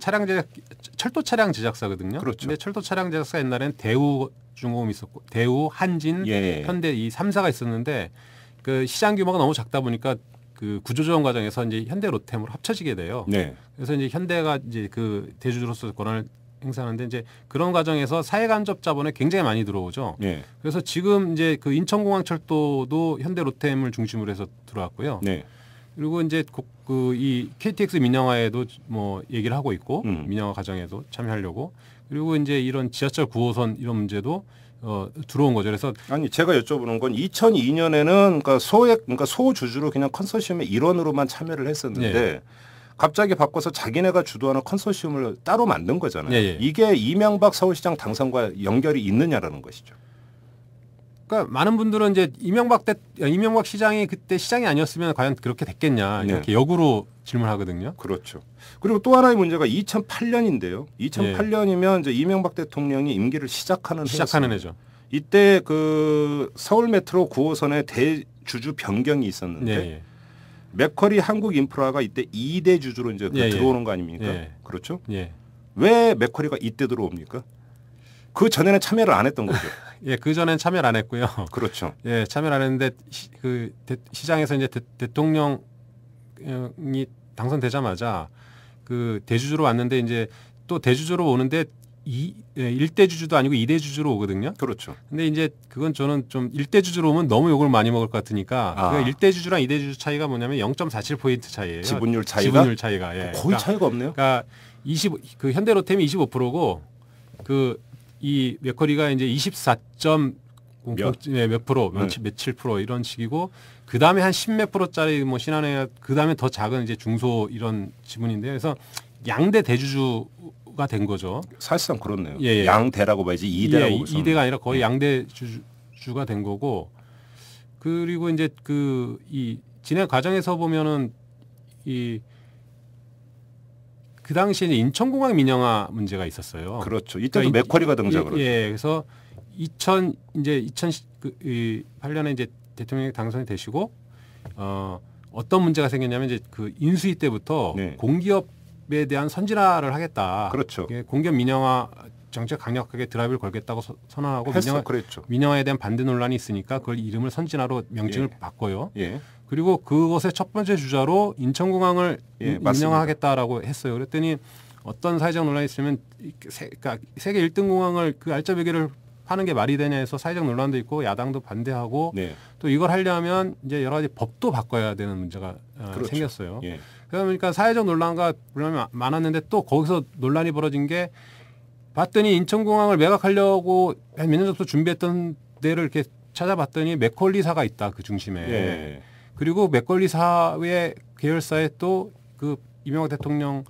철도 차량 제작사거든요. 그렇죠. 근데 철도 차량 제작사 옛날엔 대우 중공업이 있었고 대우, 한진, 현대 이 3사가 있었는데 그 시장 규모가 너무 작다 보니까 그 구조조정 과정에서 이제 현대 로템으로 합쳐지게 돼요. 그래서 이제 현대가 이제 그 대주주로서 권한을 행사하는데 이제 그런 과정에서 사회간접 자본에 굉장히 많이 들어오죠. 그래서 지금 이제 그 인천공항철도도 현대 로템을 중심으로 해서 들어왔고요. 그리고 이제 그 이 KTX 민영화에도 뭐 얘기를 하고 있고 민영화 과정에도 참여하려고 그리고 이제 이런 지하철 9호선 이런 문제도 들어온 거죠. 그래서 아니 제가 여쭤보는 건 2002년에는 그러니까 소주주로 그냥 컨소시엄의 일원으로만 참여를 했었는데 갑자기 바꿔서 자기네가 주도하는 컨소시엄을 따로 만든 거잖아요. 이게 이명박 서울시장 당선과 연결이 있느냐라는 것이죠. 그러니까 많은 분들은 이제 이명박 시장이 그때 시장이 아니었으면 과연 그렇게 됐겠냐 이렇게 역으로 질문하거든요. 그렇죠. 그리고 또 하나의 문제가 2008년인데요. 2008년이면 이제 이명박 대통령이 임기를 시작하는 해죠. 이때 그 서울 메트로 9호선의 대주주 변경이 있었는데 맥쿼리 한국인프라가 이때 2대 주주로 이제 들어오는 거 아닙니까? 그렇죠? 왜 맥쿼리가 이때 들어옵니까? 그 전에는 참여를 안 했던 거죠. 그 전엔 참여를 안 했고요. 그렇죠. 참여를 안 했는데 시장에서 이제 대통령이 당선되자마자 그 대주주로 왔는데 이제 또 대주주로 오는데 1대 주주도 아니고 2대 주주로 오거든요. 그렇죠. 근데 이제 그건 저는 좀 1대 주주로 오면 너무 욕을 많이 먹을 것 같으니까 그러니까 1대 주주랑 2대 주주 차이가 뭐냐면 0.47포인트 차이예요. 지분율 차이가? 거의 그러니까, 차이가 없네요. 그러니까 그 현대 로템이 25%고 이 맥쿼리가 이제 24몇 프로, 며칠 프로 이런 식이고 그 다음에 한 10몇 프로짜리 뭐 신한은행 그 다음에 더 작은 이제 중소 이런 지분인데요. 그래서 양대 대주주가 된 거죠. 사실상 그렇네요. 양대라고 봐야지 2대라고 2대가 아니라 거의 양대 주주가 된 거고 그리고 이제 이 진행 과정에서 보면은 그 당시에 인천공항 민영화 문제가 있었어요. 그렇죠. 이때도 맥쿼리가 등장을 했죠. 그래서 2008년에 이제 대통령이 당선이 되시고 어떤 문제가 생겼냐면 이제 그 인수위 때부터 공기업에 대한 선진화를 하겠다. 그렇죠. 공기업 민영화 정책 강력하게 드라이브를 걸겠다고 선언하고 민영화에 대한 반대 논란이 있으니까 그걸 이름을 선진화로 명칭을 바꿔요. 그리고 그것의 첫 번째 주자로 인천공항을 민영화하겠다라고 했어요. 그랬더니 어떤 사회적 논란이 있으면 그러니까 세계 1등 공항을 그 알짜배기를 하는 게 말이 되냐 해서 사회적 논란도 있고 야당도 반대하고 또 이걸 하려면 이제 여러 가지 법도 바꿔야 되는 문제가 생겼어요. 그러니까 사회적 논란이 많았는데 또 거기서 논란이 벌어진 게 봤더니 인천공항을 매각하려고 몇 년 전부터 준비했던 데를 이렇게 찾아봤더니 맥컬리사가 있다 그 중심에. 그리고 맥컬리사의 계열사에 또 그 이명박 대통령의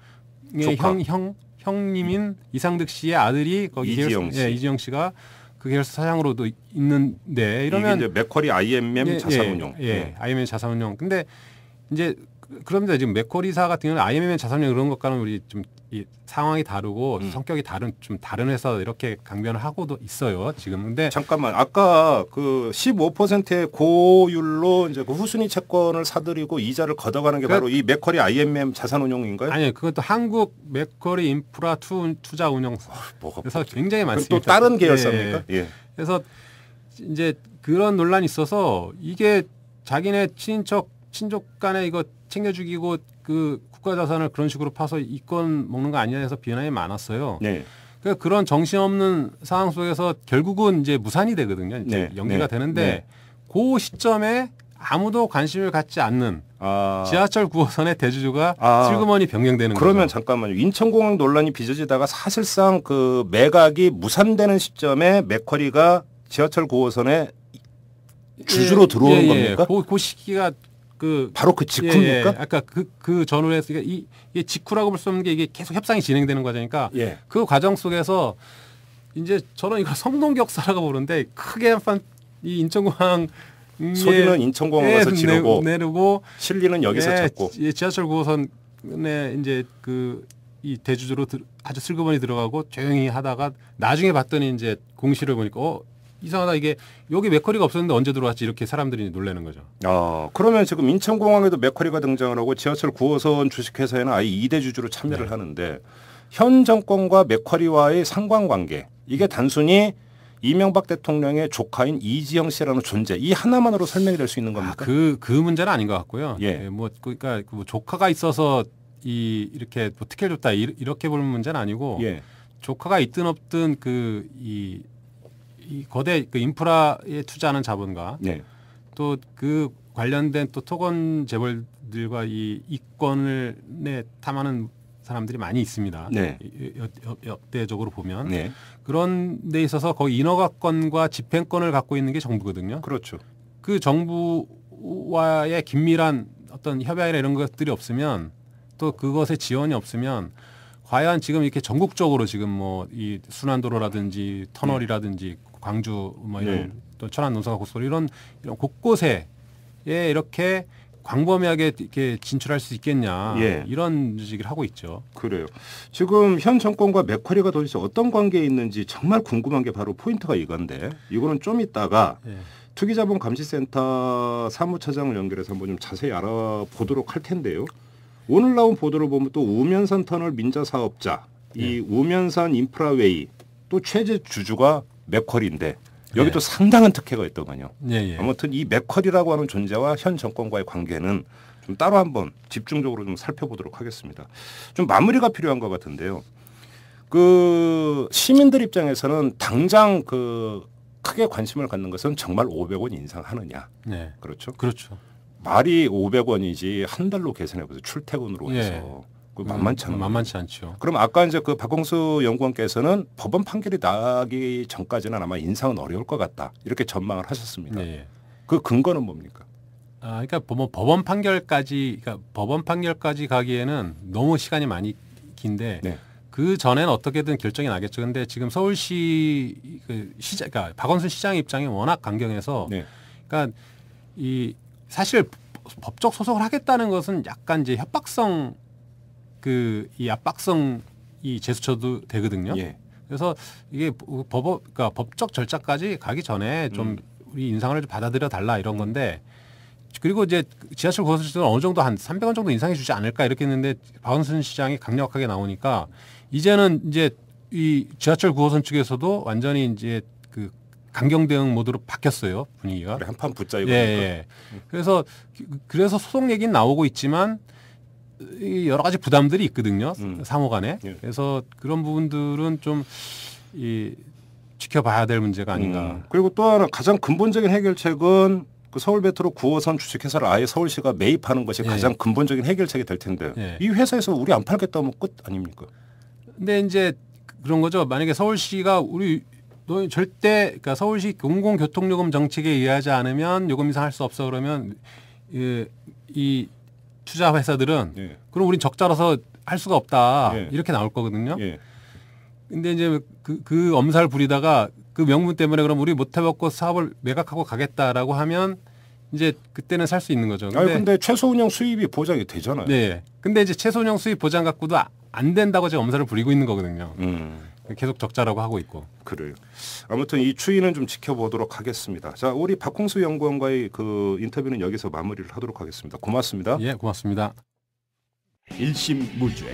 형님인 이상득 씨의 아들이 거기 이지영 씨. 예, 이지영 씨가 그 계열사 사장으로도 있는데 이러면 이게 이제 맥쿼리 IMM 자산운용. IMM 자산운용. 근데 이제 그런데 지금 맥쿼리사 같은 경우는 IMM 자산운용 이런 것과는 우리 좀 이 상황이 다르고 성격이 좀 다른 회사 이렇게 강변을 하고도 있어요. 지금 근데 잠깐만 아까 그 15%의 고율로 이제 그 후순위 채권을 사들이고 이자를 걷어가는 게 바로 이 맥쿼리 IMM 자산운용인가요? 아니요, 그것도 한국 맥쿼리 인프라 투자운용. 그래서 굉장히 많습니다. 또 다른 계열사입니까? 예. 그래서 이제 그런 논란이 있어서 이게 자기네 친족 간에 이거 챙겨 죽이고 그 국가 자산을 그런 식으로 파서 이권 먹는 거 아니냐 해서 비난이 많았어요. 네. 그러니까 그런 정신없는 상황 속에서 결국은 이제 무산이 되거든요. 이제 연기가 되는데 그 시점에 아무도 관심을 갖지 않는 지하철 9호선의 대주주가 슬그머니 변경되는 거죠. 그러면 잠깐만요. 인천공항 논란이 빚어지다가 사실상 그 매각이 무산되는 시점에 맥쿼리가 지하철 9호선에 주주로 들어오는 겁니까? 그 시기가 바로 그 직후입니까? 아까 그 전후에 이게 직후라고 볼 수 없는 게 이게 계속 협상이 진행되는 과정이니까 그 과정 속에서 이제 저는 이걸 성동격사라고 부르는데 크게 한판 이 인천공항 소리는 인천공항에서 내르고 실리는 여기서 찾고 지하철 9호선에 이제 이 대주주로 아주 슬그머니 들어가고 조용히 하다가 나중에 봤더니 이제 공시를 보니까 이상하다 이게 여기 맥쿼리가 없었는데 언제 들어왔지 이렇게 사람들이 놀라는 거죠. 그러면 지금 인천공항에도 맥쿼리가 등장을 하고 지하철 9호선 주식회사에는 아예 2대 주주로 참여를 하는데 현 정권과 맥쿼리와의 상관관계 이게 단순히 이명박 대통령의 조카인 이지영 씨라는 존재 이 하나만으로 설명이 될 수 있는 겁니까? 그 문제는 아닌 것 같고요. 그러니까 조카가 있어서 이렇게 뭐 특혜를 줬다 이렇게 보는 문제는 아니고 조카가 있든 없든 이 거대 인프라에 투자하는 자본가 또 그 관련된 또 토건 재벌들과 이 이권을 탐하는 사람들이 많이 있습니다. 역대적으로 보면 그런 데 있어서 거기 인허가권과 집행권을 갖고 있는 게 정부거든요. 그렇죠. 그 정부와의 긴밀한 어떤 협약이나 이런 것들이 없으면 또 그것의 지원이 없으면 과연 지금 이렇게 전국적으로 지금 뭐 이 순환도로라든지 터널이라든지 광주 뭐 이런 또 천안 논산가 고속도로 이런 곳곳에 이렇게 광범위하게 이렇게 진출할 수 있겠냐 이런 얘기를 하고 있죠. 그래요. 지금 현 정권과 맥쿼리가 도대체 어떤 관계에 있는지 정말 궁금한 게 바로 포인트가 이건데 이거는 좀 이따가 투기자본감시센터 사무처장을 연결해서 한번 좀 자세히 알아보도록 할 텐데요. 오늘 나온 보도를 보면 또 우면산 터널 민자 사업자 이 우면산 인프라웨이 또 최대 주주가 맥쿼리인데 여기 또 상당한 특혜가 있더군요. 아무튼 이 맥쿼리라고 하는 존재와 현 정권과의 관계는 좀 따로 한번 집중적으로 좀 살펴보도록 하겠습니다. 좀 마무리가 필요한 것 같은데요. 그 시민들 입장에서는 당장 크게 관심을 갖는 것은 정말 500원 인상하느냐. 그렇죠? 그렇죠. 말이 500원이지 한 달로 계산해보세요. 출퇴근으로 해서. 만만치 않죠. 그럼 아까 이제 그 박홍수 연구원께서는 법원 판결이 나기 전까지는 아마 인상은 어려울 것 같다. 이렇게 전망을 하셨습니다. 그 근거는 뭡니까? 그러니까 법원 판결까지 가기에는 너무 시간이 많이 긴데 그 전에는 어떻게든 결정이 나겠죠. 근데 지금 서울시 그러니까 박원순 시장 입장이 워낙 강경해서 그러니까 사실 법적 소송을 하겠다는 것은 약간 이제 협박성 이 압박성이 제스처도 되거든요. 그래서 이게 그러니까 법적 절차까지 가기 전에 좀 우리 인상을 좀 받아들여 달라 이런 건데 그리고 이제 지하철 9호선 시장은 어느 정도 한 300원 정도 인상해 주지 않을까 이렇게 했는데 박원순 시장이 강력하게 나오니까 이제는 이제 이 지하철 9호선 측에서도 완전히 이제 그 강경 대응 모드로 바뀌었어요 분위기가. 한판 붙자 이거니까. 그래서 소송 얘기는 나오고 있지만 여러 가지 부담들이 있거든요. 상호간에. 그래서 그런 부분들은 좀 지켜봐야 될 문제가 아닌가. 그리고 또 하나 가장 근본적인 해결책은 그 서울메트로 9호선 주식회사를 아예 서울시가 매입하는 것이 가장 근본적인 해결책이 될 텐데 이 회사에서 우리 안 팔겠다면 끝 아닙니까? 근데 이제 그런 거죠. 만약에 서울시가 너 절대 그러니까 서울시 공공교통요금 정책에 의하지 않으면 요금 인상할 수 없어 그러면 이 투자 회사들은 그럼 우린 적자라서 할 수가 없다. 예. 이렇게 나올 거거든요. 예. 근데 이제 그 엄살을 부리다가 그 명분 때문에 그럼 우리 못 해먹고 사업을 매각하고 가겠다라고 하면 이제 그때는 살 수 있는 거죠. 근데 최소 운영 수입이 보장이 되잖아요. 네. 근데 이제 최소 운영 수입 보장 갖고도 안 된다고 지금 엄살을 부리고 있는 거거든요. 계속 적자라고 하고 있고. 그래요. 아무튼 이 추이는 좀 지켜보도록 하겠습니다. 자, 우리 박홍수 연구원과의 그 인터뷰는 여기서 마무리를 하도록 하겠습니다. 고맙습니다. 예, 고맙습니다. 1심 무죄,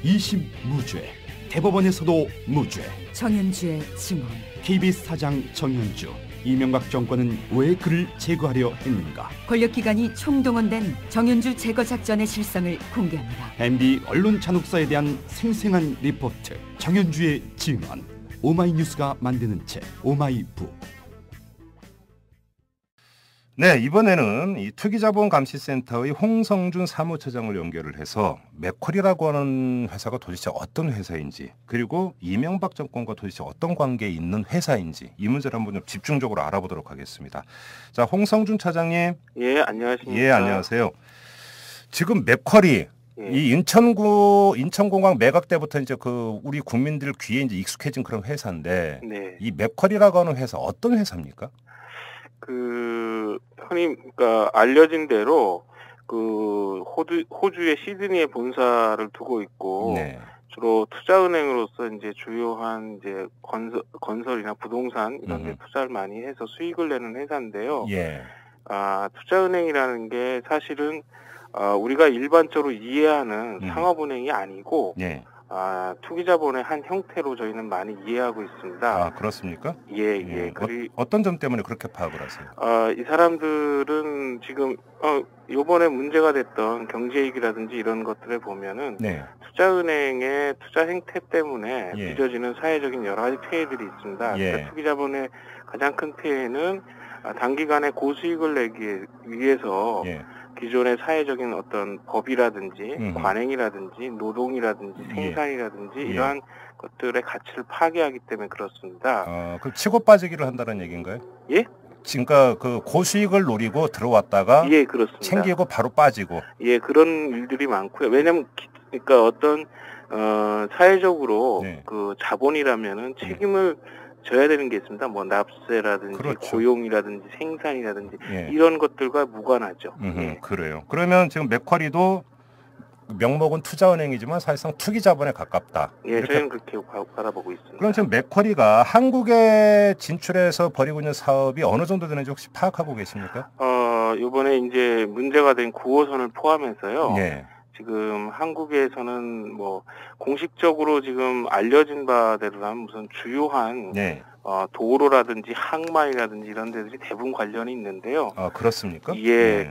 2심 무죄, 대법원에서도 무죄. 정현주의 증언. KBS 사장 정현주, 이명박 정권은 왜 그를 제거하려 했는가? 권력기관이 총동원된 정현주 제거 작전의 실상을 공개합니다. MB 언론 잔혹사에 대한 생생한 리포트, 정현주의 증언. 오마이뉴스가 만드는 책 오마이북. 네, 이번에는 이 투기자본감시센터의 홍성준 사무처장을 연결을 해서 맥쿼리라고 하는 회사가 도대체 어떤 회사인지, 그리고 이명박 정권과 도대체 어떤 관계에 있는 회사인지 이 문제를 한번 좀 집중적으로 알아보도록 하겠습니다. 자, 홍성준 차장님. 예, 안녕하십니까. 예, 안녕하세요. 지금 맥쿼리 예. 이 인천공항 매각 때부터 이제 그 우리 국민들 귀에 이제 익숙해진 그런 회사인데, 네. 이 맥쿼리라고 하는 회사 어떤 회사입니까? 흔히 그러니까 알려진 대로 그 호주의 시드니에 본사를 두고 있고, 네. 주로 투자은행으로서 이제 주요한 이제 건설이나 부동산 이런 데 투자를 많이 해서 수익을 내는 회사인데요. 예. 투자은행이라는 게 사실은 우리가 일반적으로 이해하는 상업은행이 아니고, 예. 투기자본의 한 형태로 저희는 많이 이해하고 있습니다. 아, 그렇습니까? 예. 어떤 점 때문에 그렇게 파악을 하세요? 이 사람들은 지금 요번에 문제가 됐던 경제이익이라든지 이런 것들을 보면은 네. 투자은행의 투자 행태 때문에 예. 빚어지는 사회적인 여러 가지 폐해들이 있습니다. 예. 그러니까 투기자본의 가장 큰 폐해는 단기간에 고수익을 내기 위해서 예. 기존의 사회적인 어떤 법이라든지 관행이라든지 노동이라든지 생산이라든지 이러한 것들의 가치를 파괴하기 때문에 그렇습니다. 그럼 치고 빠지기를 한다는 얘기인가요? 예? 그러니까 그 고수익을 노리고 들어왔다가 예, 그렇습니다. 챙기고 바로 빠지고. 예, 그런 일들이 많고요. 왜냐하면 그러니까 어떤 사회적으로 네. 그 자본이라면은 책임을 져야 되는 게 있습니다. 뭐 납세라든지 그렇죠. 고용이라든지 생산이라든지 예. 이런 것들과 무관하죠. 예. 그래요. 그러면 지금 맥쿼리도 명목은 투자은행이지만 사실상 투기자본에 가깝다. 예, 저희는 그렇게 바라보고 있습니다. 그럼 지금 맥쿼리가 한국에 진출해서 벌이고 있는 사업이 어느 정도 되는지 혹시 파악하고 계십니까? 이번에 이제 문제가 된 9호선을 포함해서요. 네. 지금 한국에서는 뭐 공식적으로 지금 알려진 바대로라면 무슨 주요한 네. 도로라든지 항만이라든지 이런 데들이 대부분 관련이 있는데요. 그렇습니까? 예, 네.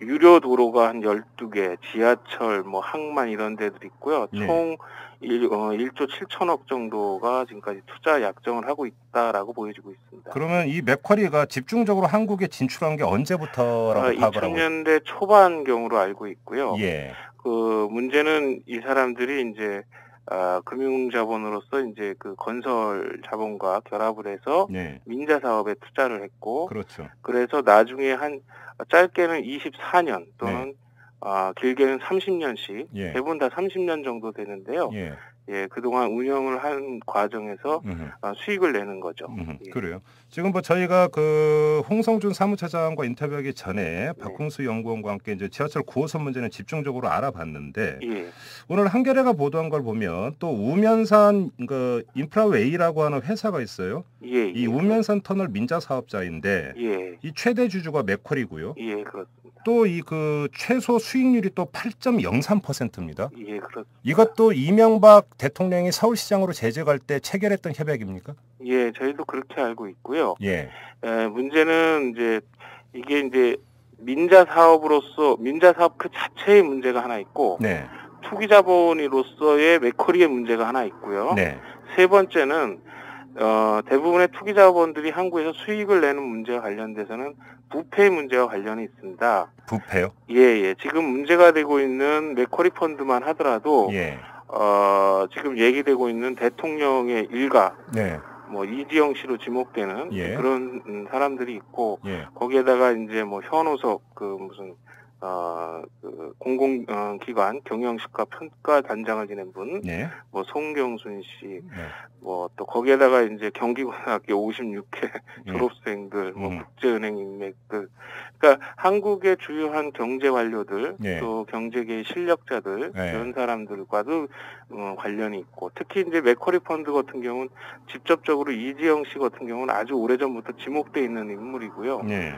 유료 도로가 한 12개, 지하철, 뭐 항만 이런 데들이 있고요. 네. 총 1조 7천억 정도가 지금까지 투자 약정을 하고 있다라고 보여지고 있습니다. 그러면 이 맥쿼리가 집중적으로 한국에 진출한 게 언제부터라고 파악을 하고 2000년대 초반경으로 알고 있고요. 예. 그 문제는 이 사람들이 이제 금융자본으로서 이제 그 건설 자본과 결합을 해서 네. 민자 사업에 투자를 했고, 그렇죠. 그래서 나중에 한 짧게는 24년 또는 길게는 30년씩 예. 대부분 다 30년 정도 되는데요. 예. 그동안 운영을 한 과정에서 수익을 내는 거죠. 예. 그래요. 지금 뭐 저희가 그 홍성준 사무처장과 인터뷰하기 전에 박홍수 연구원과 함께 이제 지하철 9호선 문제는 집중적으로 알아봤는데 예. 오늘 한겨레가 보도한 걸 보면 또 우면산 그 인프라웨이라고 하는 회사가 있어요. 예. 이 우면산 터널 민자 사업자인데 예. 이 최대 주주가 맥쿼리고요. 예, 그렇습니다. 또 이 그 최소 수익률이 또 8.03%입니다. 예, 그렇습니다. 이것도 이명박 대통령이 서울시장으로 재직할 때 체결했던 협약입니까? 예, 저희도 그렇게 알고 있고요. 예. 문제는 이제 이게 이제 민자 사업 그 자체의 문제가 하나 있고, 네. 투기자본으로서의 맥쿼리의 문제가 하나 있고요. 네. 세 번째는 대부분의 투기자본들이 한국에서 수익을 내는 문제와 관련돼서는 부패 문제와 관련이 있습니다. 부패요? 예. 지금 문제가 되고 있는 맥쿼리 펀드만 하더라도 예. 지금 얘기되고 있는 대통령의 일가, 네. 뭐 이지영 씨로 지목되는 예. 그런 사람들이 있고, 예. 거기에다가 이제 뭐 현우석 그 무슨 그 공공기관 경영식과 평가단장을 지낸 분, 네. 뭐 송경순 씨, 네. 뭐 또 거기에다가 이제 경기고등학교 56회 졸업생들, 뭐 국제은행 인맥들, 그러니까 한국의 주요한 경제 관료들, 네. 또 경제계의 실력자들 네. 이런 사람들과도 관련이 있고, 특히 이제 맥쿼리 펀드 같은 경우는 직접적으로 이지영 씨 같은 경우는 아주 오래전부터 지목돼 있는 인물이고요. 네.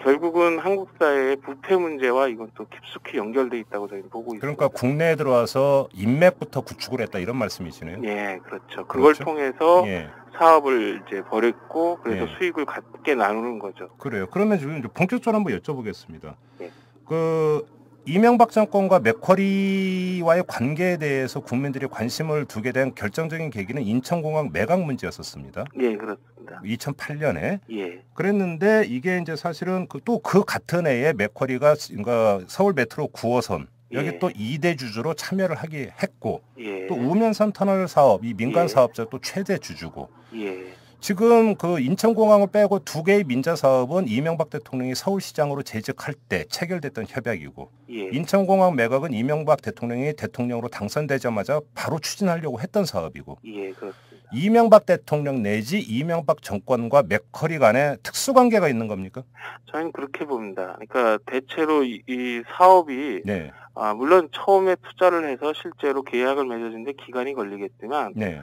결국은 한국 사회의 부패 문제와 이건 또 깊숙이 연결돼 있다고 저희는 보고 있습니다. 그러니까 국내에 들어와서 인맥부터 구축을 했다 이런 말씀이시네요. 예, 그렇죠. 그걸 그렇죠? 통해서 예. 사업을 이제 벌였고 그래서 예. 수익을 같게 나누는 거죠. 그래요. 그러면 지금 이제 본격적으로 한번 여쭤보겠습니다. 예. 그 이명박 정권과 맥쿼리와의 관계에 대해서 국민들이 관심을 두게 된 결정적인 계기는 인천공항 매각 문제였었습니다. 예, 그렇습니다. 2008년에. 예. 그랬는데 이게 이제 사실은 또 그 같은 해에 맥쿼리가 그러니까 서울 메트로 9호선 여기 예. 또 2대 주주로 참여를 하게 했고 예. 또 우면산 터널 사업 이 민간 예. 사업자 또 최대 주주고 예. 지금 그 인천공항을 빼고 두 개의 민자 사업은 이명박 대통령이 서울시장으로 재직할 때 체결됐던 협약이고 예. 인천공항 매각은 이명박 대통령이 대통령으로 당선되자마자 바로 추진하려고 했던 사업이고 예, 그렇습니다. 이명박 대통령 내지 이명박 정권과 맥쿼리 간에 특수관계가 있는 겁니까? 저희는 그렇게 봅니다. 그러니까 대체로 이 사업이 네. 물론 처음에 투자를 해서 실제로 계약을 맺어지는데 기간이 걸리겠지만 네.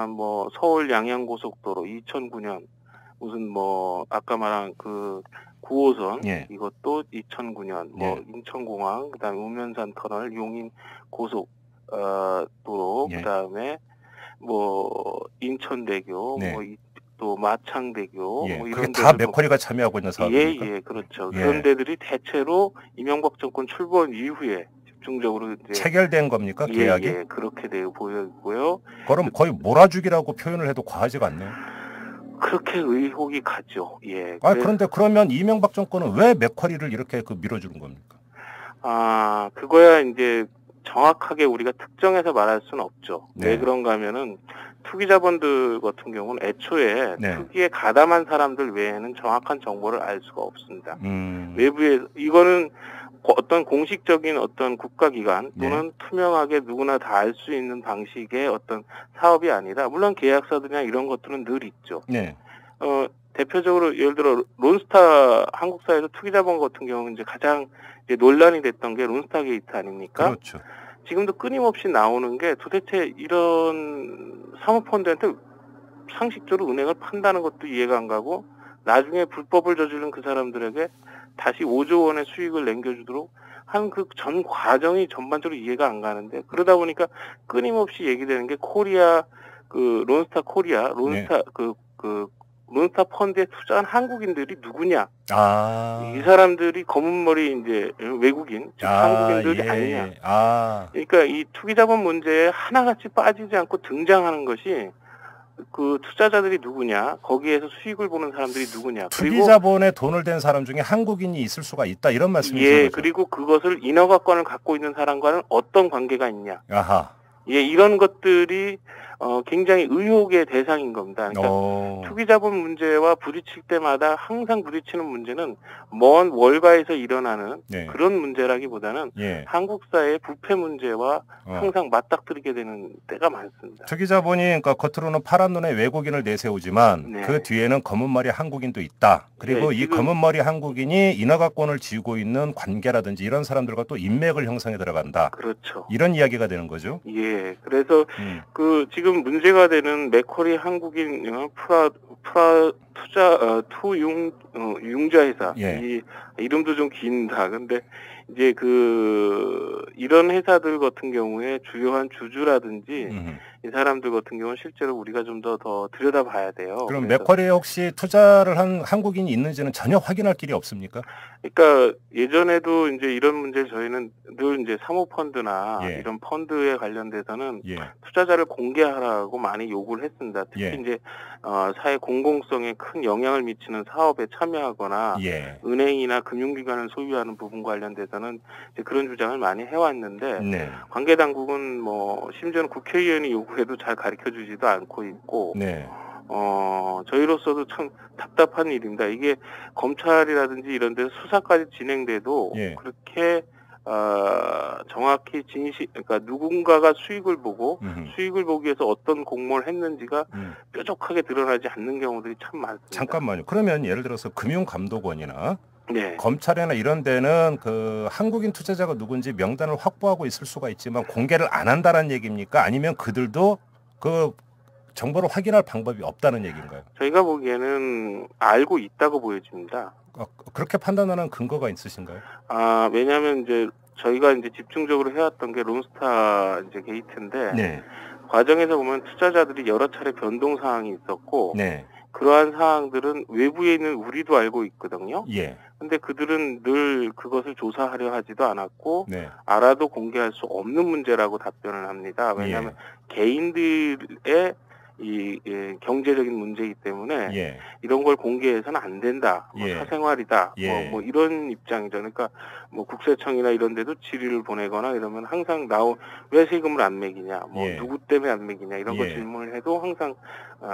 뭐 서울 양양고속도로 2009년 무슨 뭐 아까 말한 그 9호선 예. 이것도 2009년 뭐 예. 인천공항 그다음에 우면산 터널 용인 고속 도로 예. 그다음에 뭐 인천대교 네. 뭐 또 마창대교 예. 뭐 그게 이런 다 데들 맥쿼리가 참여하고 있는 사업입니까? 예, 그렇죠. 예. 그런 데들이 대체로 이명박 정권 출범 이후에 집중적으로 이제 체결된 겁니까? 계약이? 예, 그렇게 되어 보여 있고요. 그럼 거의 몰아주기라고 표현을 해도 과하지가 않네요. 그렇게 의혹이 가죠. 예. 그런데 그러면 이명박 정권은 왜 맥쿼리를 이렇게 밀어주는 겁니까? 그거야 이제 정확하게 우리가 특정해서 말할 수는 없죠. 네. 왜 그런가 하면은 투기자본들 같은 경우는 애초에 네. 투기에 가담한 사람들 외에는 정확한 정보를 알 수가 없습니다. 음. 외부에 이거는 어떤 공식적인 어떤 국가기관 또는 투명하게 누구나 다 알 수 있는 방식의 어떤 사업이 아니라 물론 계약서들이나 이런 것들은 늘 있죠. 네. 대표적으로 예를 들어 론스타 한국사에서 투기자본 같은 경우는 이제 가장 이제 논란이 됐던 게 론스타 게이트 아닙니까? 그렇죠. 지금도 끊임없이 나오는 게 도대체 이런 사모펀드한테 상식적으로 은행을 판다는 것도 이해가 안 가고 나중에 불법을 저지른 그 사람들에게 다시 5조 원의 수익을 남겨주도록 한 그 전 과정이 전반적으로 이해가 안 가는데 그러다 보니까 끊임없이 얘기되는 게 코리아 그 론스타 코리아 론스타 론스타 펀드에 투자한 한국인들이 누구냐? 이 사람들이 검은 머리 이제 외국인, 즉 한국인들이 예. 아니냐? 그러니까 이 투기자본 문제에 하나같이 빠지지 않고 등장하는 것이 그 투자자들이 누구냐? 거기에서 수익을 보는 사람들이 누구냐? 투기자본에 돈을 댄 사람 중에 한국인이 있을 수가 있다 이런 말씀이신 예, 거죠? 그리고 그것을 인허가권을 갖고 있는 사람과는 어떤 관계가 있냐? 아하. 예, 이런 것들이 굉장히 의혹의 대상인 겁니다. 그러니까 투기자본 문제와 부딪힐 때마다 항상 부딪히는 문제는 먼 월가에서 일어나는 그런 문제라기보다는 한국 사회의 부패 문제와 항상 맞닥뜨리게 되는 때가 많습니다. 투기자본이 그러니까 겉으로는 파란 눈의 외국인을 내세우지만 그 뒤에는 검은 머리 한국인도 있다. 그리고 이 검은 머리 한국인이 인허가권을 쥐고 있는 관계라든지 이런 사람들과 또 인맥을 형성해 들어간다. 그렇죠. 이런 이야기가 되는 거죠. 예, 그래서 그 지금 문제가 되는 맥쿼리 한국인 투융자 회사 이 이름도 좀 긴다. 근데 이제 그 이런 회사들 같은 경우에 주요한 주주라든지 이 사람들 같은 경우는 실제로 우리가 좀 더 들여다봐야 돼요. 그럼 맥쿼리에 혹시 투자를 한 한국인이 있는지는 전혀 확인할 길이 없습니까? 그러니까 예전에도 이제 이런 문제를 저희는 늘 이제 사모펀드나 이런 펀드에 관련돼서는 투자자를 공개하라고 많이 요구를 했습니다. 특히 이제 사회 공공성에 큰 영향을 미치는 사업에 참여하거나 은행이나 금융기관을 소유하는 부분 관련돼서는 이제 그런 주장을 많이 해왔는데 관계 당국은 뭐 심지어는 국회의원이 요구해도 잘 가르쳐주지도 않고 있고 저희로서도 참 답답한 일입니다. 이게 검찰이라든지 이런 데서 수사까지 진행돼도 예. 그렇게 정확히 그러니까 누군가가 수익을 보고 수익을 보기 위해서 어떤 공모를 했는지가 뾰족하게 드러나지 않는 경우들이 참 많습니다. 잠깐만요. 그러면 예를 들어서 금융감독원이나 네. 검찰이나 이런 데는 그 한국인 투자자가 누군지 명단을 확보하고 있을 수가 있지만 공개를 안 한다는 얘기입니까? 아니면 그들도 그 정보를 확인할 방법이 없다는 얘기인가요? 저희가 보기에는 알고 있다고 보여집니다. 그렇게 판단하는 근거가 있으신가요? 왜냐하면 이제 저희가 이제 집중적으로 해왔던 게 론스타 이제 게이트인데 네. 과정에서 보면 투자자들이 여러 차례 변동 사항이 있었고 네. 그러한 사항들은 외부에 있는 우리도 알고 있거든요. 예. 근데 그들은 늘 그것을 조사하려 하지도 않았고 네. 알아도 공개할 수 없는 문제라고 답변을 합니다. 왜냐하면 개인들의 이 경제적인 문제이기 때문에 예. 이런 걸 공개해서는 안 된다. 예. 사생활이다. 예. 뭐 이런 입장이죠. 그러니까 뭐 국세청이나 이런 데도 질의를 보내거나 이러면 항상 왜 세금을 안 매기냐, 예. 누구 때문에 안 매기냐 이런 거 예. 질문을 해도 항상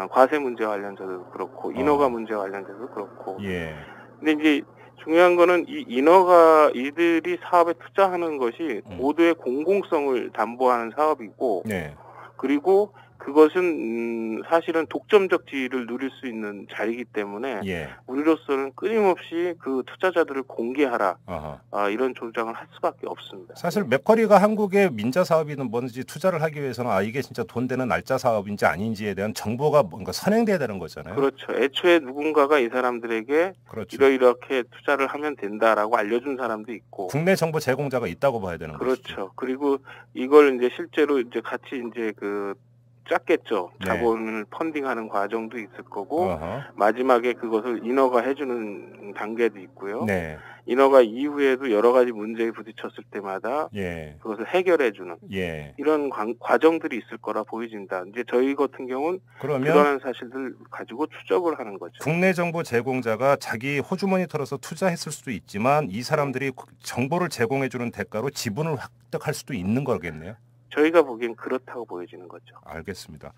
과세 문제와 관련돼서도 그렇고 인허가 문제와 관련돼서도 그렇고. 예. 근데 이제 중요한 거는 이 인허가 이들이 사업에 투자하는 것이 모두의 공공성을 담보하는 사업이고 네. 그리고 그것은 사실은 독점적 지위를 누릴 수 있는 자리이기 때문에 예. 우리로서는 끊임없이 그 투자자들을 공개하라 이런 조장을 할 수밖에 없습니다. 사실 맥쿼리가 한국의 민자 사업이든 뭐든지 투자를 하기 위해서는 이게 진짜 돈 되는 날짜 사업인지 아닌지에 대한 정보가 뭔가 선행돼야 되는 거잖아요. 그렇죠. 애초에 누군가가 이 사람들에게 그렇죠. 이렇게 투자를 하면 된다라고 알려준 사람도 있고 국내 정보 제공자가 있다고 봐야 되는 거죠. 그렇죠. 그리고 이걸 이제 실제로 이제 같이 이제 짰겠죠. 네. 자본을 펀딩하는 과정도 있을 거고 마지막에 그것을 인허가 해주는 단계도 있고요. 네. 인허가 이후에도 여러 가지 문제에 부딪혔을 때마다 예. 그것을 해결해주는 예. 이런 과정들이 있을 거라 보여진다. 이제 저희 같은 경우는 그러한 사실들 가지고 추적을 하는 거죠. 국내 정보 제공자가 자기 호주머니 털어서 투자했을 수도 있지만 이 사람들이 정보를 제공해주는 대가로 지분을 획득할 수도 있는 거겠네요. 저희가 보기엔 그렇다고 보여지는 거죠. 알겠습니다.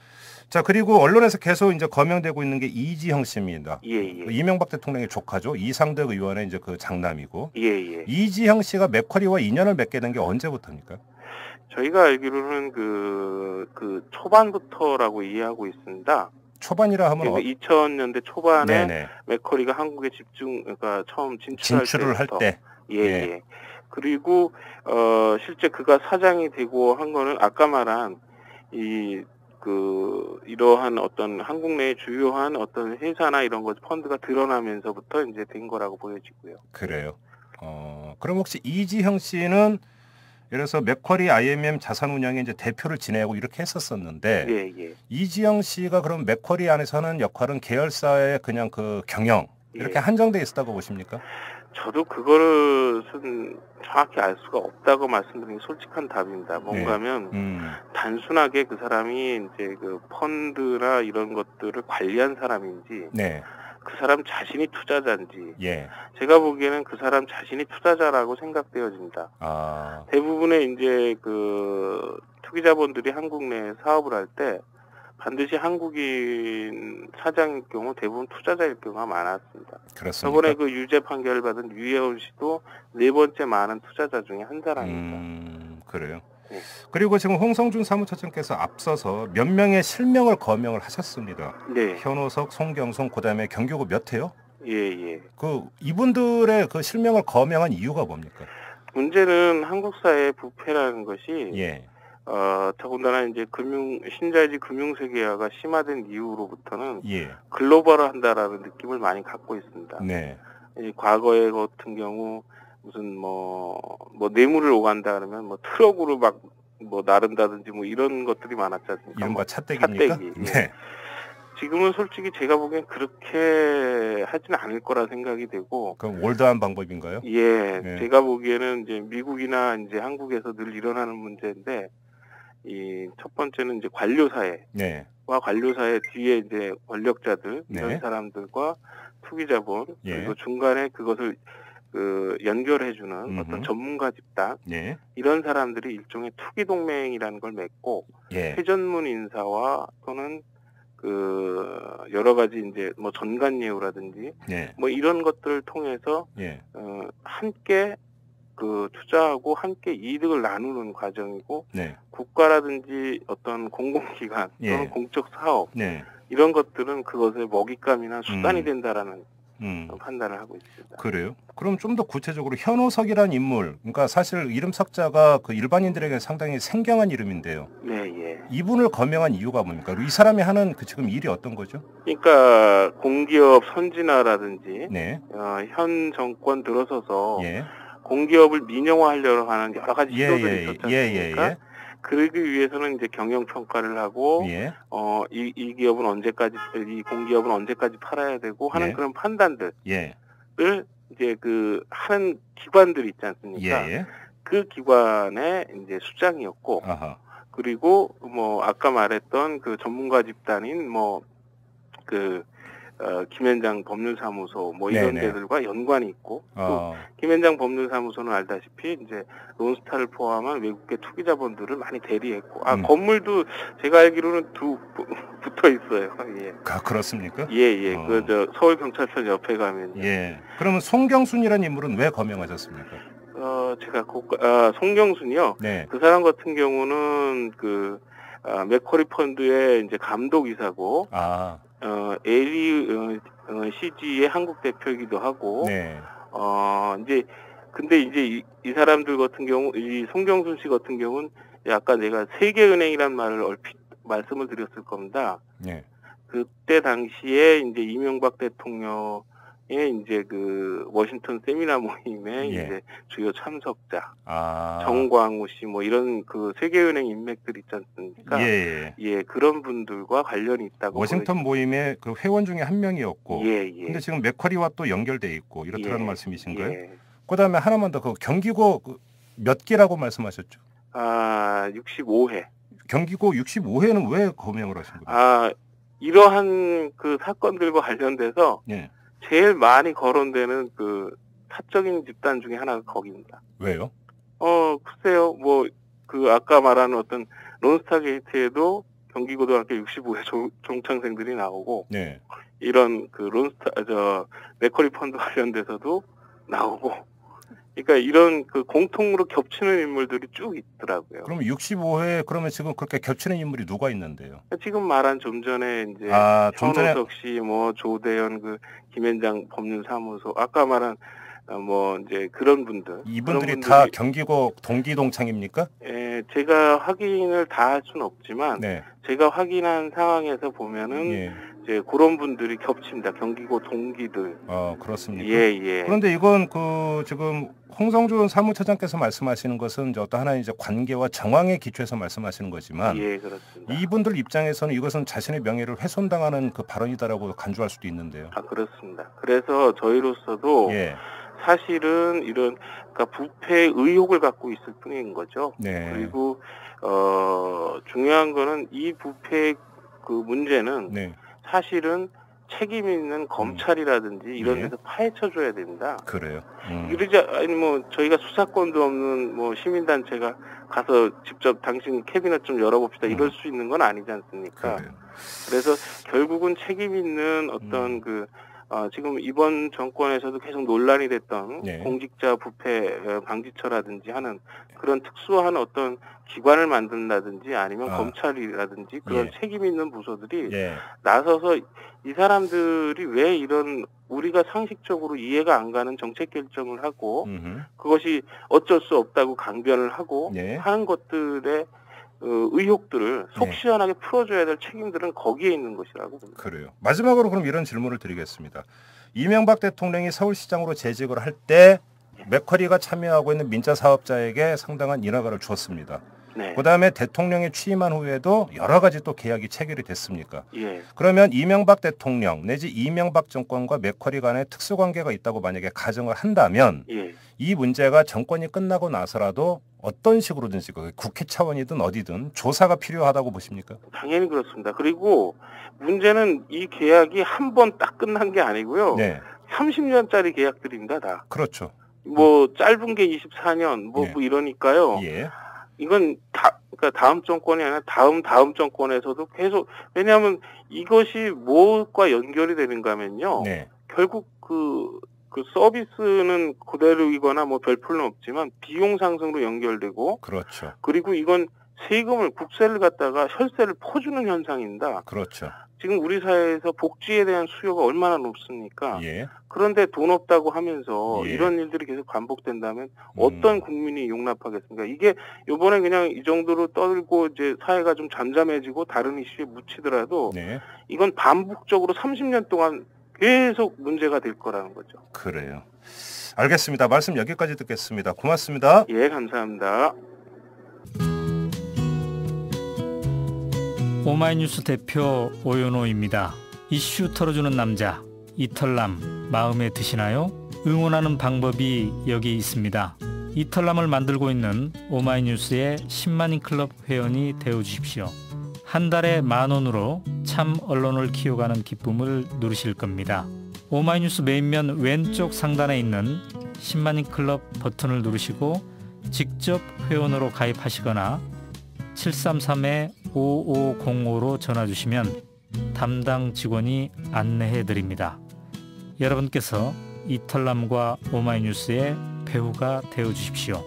자, 그리고 언론에서 계속 이제 거명되고 있는 게 이지형 씨입니다. 예. 이명박 대통령의 조카죠. 이상덕 의원의 이제 그 장남이고. 예. 이지형 씨가 맥쿼리와 인연을 맺게 된 게 언제부터입니까? 저희가 알기로는 그 초반부터라고 이해하고 있습니다. 초반이라 하면 2000년대 초반에 네네. 맥쿼리가 한국에 그러니까 처음 진출을 할 때. 예. 그리고 실제 그가 사장이 되고 한 거는 아까 말한 이러한 어떤 한국 내의 주요한 어떤 회사나 이런 것 펀드가 드러나면서부터 이제 된 거라고 보여지고요. 그래요. 그럼 혹시 이지형 씨는 예를 들어서 맥쿼리 IMM 자산운용의 이제 대표를 지내고 이렇게 했었었는데 예. 이지형 씨가 그럼 맥쿼리 안에서 하는 역할은 계열사의 그냥 그 경영 이렇게 한정돼 있었다고 보십니까? 저도 그것은 정확히 알 수가 없다고 말씀드리는 게 솔직한 답입니다. 뭔가면 단순하게 그 사람이 이제 그 펀드나 이런 것들을 관리한 사람인지 그 사람 자신이 투자자인지 제가 보기에는 그 사람 자신이 투자자라고 생각되어집니다. 대부분의 이제 그 투기자본들이 한국 내에 사업을 할 때 반드시 한국인 사장일 경우 대부분 투자자일 경우가 많았습니다. 그렇습니까? 저번에 그 유죄 판결을 받은 유해원 씨도 4번째 많은 투자자 중에 한 사람입니다. 그래요. 네. 그리고 지금 홍성준 사무처장께서 앞서서 몇 명의 실명을 거명을 하셨습니다. 네. 현호석, 송경송, 그다음에 경교구 몇 회요? 예. 이분들의 그 실명을 거명한 이유가 뭡니까? 문제는 한국 사회의 부패라는 것이 더군다나 이제 신자유주의 금융세계화가 심화된 이후로부터는 글로벌화한다라는 느낌을 많이 갖고 있습니다. 네. 과거의 같은 경우 무슨 뭐 뇌물을 오간다 그러면 트럭으로 막 나른다든지 이런 것들이 많았지 않습니까? 이른바 차떼기입니까? 네. 지금은 솔직히 제가 보기엔 그렇게 하지는 않을 거라 생각이 되고. 그럼 올드한 방법인가요? 예. 네. 제가 보기에는 이제 미국이나 이제 한국에서 늘 일어나는 문제인데 이 첫 번째는 이제 관료사회와 관료사회 뒤에 이제 권력자들 이런 사람들과 투기자본 그리고 중간에 그것을 연결해주는 어떤 전문가 집단 이런 사람들이 일종의 투기 동맹이라는 걸 맺고 회전문 인사와 또는 그 여러 가지 이제 뭐 전관예우라든지 예. 뭐 이런 것들을 통해서 예. 함께 그 투자하고 함께 이득을 나누는 과정이고 네. 국가라든지 어떤 공공기관 또는 예. 공적 사업 네. 이런 것들은 그것의 먹잇감이나 수단이 된다라는 판단을 하고 있습니다. 그래요? 그럼 좀 더 구체적으로 현호석이라는 인물, 그러니까 사실 이름 석자가 그 일반인들에게 상당히 생경한 이름인데요. 네, 예. 이분을 거명한 이유가 뭡니까? 이 사람이 하는 그 지금 일이 어떤 거죠? 그러니까 공기업 선진화라든지 네. 현 정권 들어서서 예. 공기업을 민영화하려고 하는 여러 가지 시도들이 있었지 않습니까? 예. 그러기 위해서는 이제 경영 평가를 하고 예. 이 기업은 언제까지 이 공기업은 언제까지 팔아야 되고 하는 예. 그런 판단들을 예. 이제 그 하는 기관들이 있지 않습니까? 예. 그 기관의 이제 수장이었고 아하. 그리고 뭐 아까 말했던 그 전문가 집단인 뭐 그 김현장 법률사무소 뭐 이런 네네. 데들과 연관이 있고 또 김현장 법률사무소는 알다시피 이제 론스타를 포함한 외국계 투기자본들을 많이 대리했고 건물도 제가 알기로는 붙어 있어요. 예. 아, 그렇습니까? 예. 그 저 서울 경찰청 옆에 가면 예. 그러면 송경순이라는 인물은 왜 거명하셨습니까? 제가 송경순이요. 네. 그 사람 같은 경우는 그 맥쿼리 펀드의 이제 감독이사고 CG의 한국 대표이기도 하고 네. 이제 근데 이제 이 사람들 같은 경우 이 송경순 씨 같은 경우는 아까 내가 세계은행이란 말을 얼핏 말씀을 드렸을 겁니다. 네. 그때 당시에 이제 이명박 대통령의 이제 그 워싱턴 세미나 모임에 이제 주요 참석자 정광우 씨 뭐 이런 그 세계은행 인맥들 있지 않습니까? 예, 그런 분들과 관련이 있다고. 워싱턴 모임의 그 회원 중에 한 명이었고. 예. 근데 지금 맥쿼리와 또 연결돼 있고 이렇다는 말씀이신가요? 예. 그다음에 하나만 더 그 경기고 몇 개라고 말씀하셨죠? 65회. 경기고 65회는 왜 거명을 하신 거예요? 이러한 그 사건들과 관련돼서 제일 많이 거론되는 그 사적인 집단 중에 하나가 거기입니다. 왜요? 글쎄요. 뭐 그 아까 말하는 어떤 론스타 게이트에도 경기고등학교 65회 종창생들이 나오고 이런 그 맥쿼리 펀드 관련돼서도 나오고 그러니까 이런 그 공통으로 겹치는 인물들이 쭉 있더라고요. 그럼 65회 그러면 지금 그렇게 겹치는 인물이 누가 있는데요? 지금 말한 좀 전에 이제 현호석 씨, 뭐 조대현 그 김현장 법률사무소 아까 말한 뭐 이제 그런 분들 이분들이 다 경기고 동기동창입니까? 예, 제가 확인을 다 할 수는 없지만 제가 확인한 상황에서 보면은 이제 그런 분들이 겹칩니다. 경기고 동기들. 그렇습니까? 예. 그런데 이건 그 지금 홍성준 사무처장께서 말씀하시는 것은 이제 어떤 하나의 이제 관계와 정황에 기초해서 말씀하시는 거지만, 그렇습니다. 이분들 입장에서는 이것은 자신의 명예를 훼손당하는 그 발언이다라고 간주할 수도 있는데요. 그렇습니다. 그래서 저희로서도 사실은 이런 그러니까 부패 의혹을 갖고 있을 뿐인 거죠. 그리고 중요한 거는 이 부패 그 문제는 사실은 책임 있는 검찰이라든지 이런 데서 파헤쳐줘야 됩니다. 그래요. 이러지 아니 뭐 저희가 수사권도 없는 뭐 시민단체가 가서 직접 당신 캐비넷 좀 열어봅시다 이럴 수 있는 건 아니지 않습니까? 그래서 결국은 책임 있는 어떤 그 지금 이번 정권에서도 계속 논란이 됐던 공직자 부패 방지처라든지 하는 그런 특수한 어떤 기관을 만든다든지 아니면 검찰이라든지 그런 책임 있는 부서들이 나서서 이 사람들이 왜 이런 우리가 상식적으로 이해가 안 가는 정책 결정을 하고 그것이 어쩔 수 없다고 강변을 하고 하는 것들의 의혹들을 속 시원하게 풀어줘야 될 책임들은 거기에 있는 것이라고 봅니다. 그래요. 마지막으로 그럼 이런 질문을 드리겠습니다. 이명박 대통령이 서울시장으로 재직을 할 때 맥쿼리가 참여하고 있는 민자 사업자에게 상당한 인허가를 주었습니다. 그다음에 대통령이 취임한 후에도 여러 가지 또 계약이 체결이 됐습니까? 그러면 이명박 대통령 내지 이명박 정권과 맥쿼리 간의 특수관계가 있다고 만약에 가정을 한다면 이 문제가 정권이 끝나고 나서라도 어떤 식으로든지 국회 차원이든 어디든 조사가 필요하다고 보십니까? 당연히 그렇습니다. 그리고 문제는 이 계약이 한 번 딱 끝난 게 아니고요. 30년짜리 계약들입니다. 다. 그렇죠. 뭐 짧은 게 24년 뭐 이러니까요. 이건 그러니까 다음 정권이 아니라 다음 정권에서도 계속, 왜냐하면 이것이 무엇과 연결이 되는가 하면요. 네. 결국 그 서비스는 그대로이거나 뭐 별풀은 없지만 비용 상승으로 연결되고, 그렇죠. 그리고 이건 세금을, 국세를 갖다가 혈세를 퍼주는 현상입니다. 그렇죠. 지금 우리 사회에서 복지에 대한 수요가 얼마나 높습니까? 예. 그런데 돈 없다고 하면서 예. 이런 일들이 계속 반복된다면 어떤 국민이 용납하겠습니까? 이게 요번에 그냥 이 정도로 떠들고 이제 사회가 좀 잠잠해지고 다른 이슈에 묻히더라도 네. 이건 반복적으로 30년 동안 계속 문제가 될 거라는 거죠. 그래요. 알겠습니다. 말씀 여기까지 듣겠습니다. 고맙습니다. 예, 감사합니다. 오마이뉴스 대표 오연호입니다. 이슈 털어주는 남자 이털남 마음에 드시나요? 응원하는 방법이 여기 있습니다. 이털남을 만들고 있는 오마이뉴스의 10만인 클럽 회원이 되어주십시오. 한 달에 10,000원으로 참 언론을 키워가는 기쁨을 누리실 겁니다. 오마이뉴스 메인면 왼쪽 상단에 있는 10만인 클럽 버튼을 누르시고 직접 회원으로 가입하시거나 733-5505로 전화주시면 담당 직원이 안내해드립니다. 여러분께서 이털남과 오마이뉴스의 배우가 되어주십시오.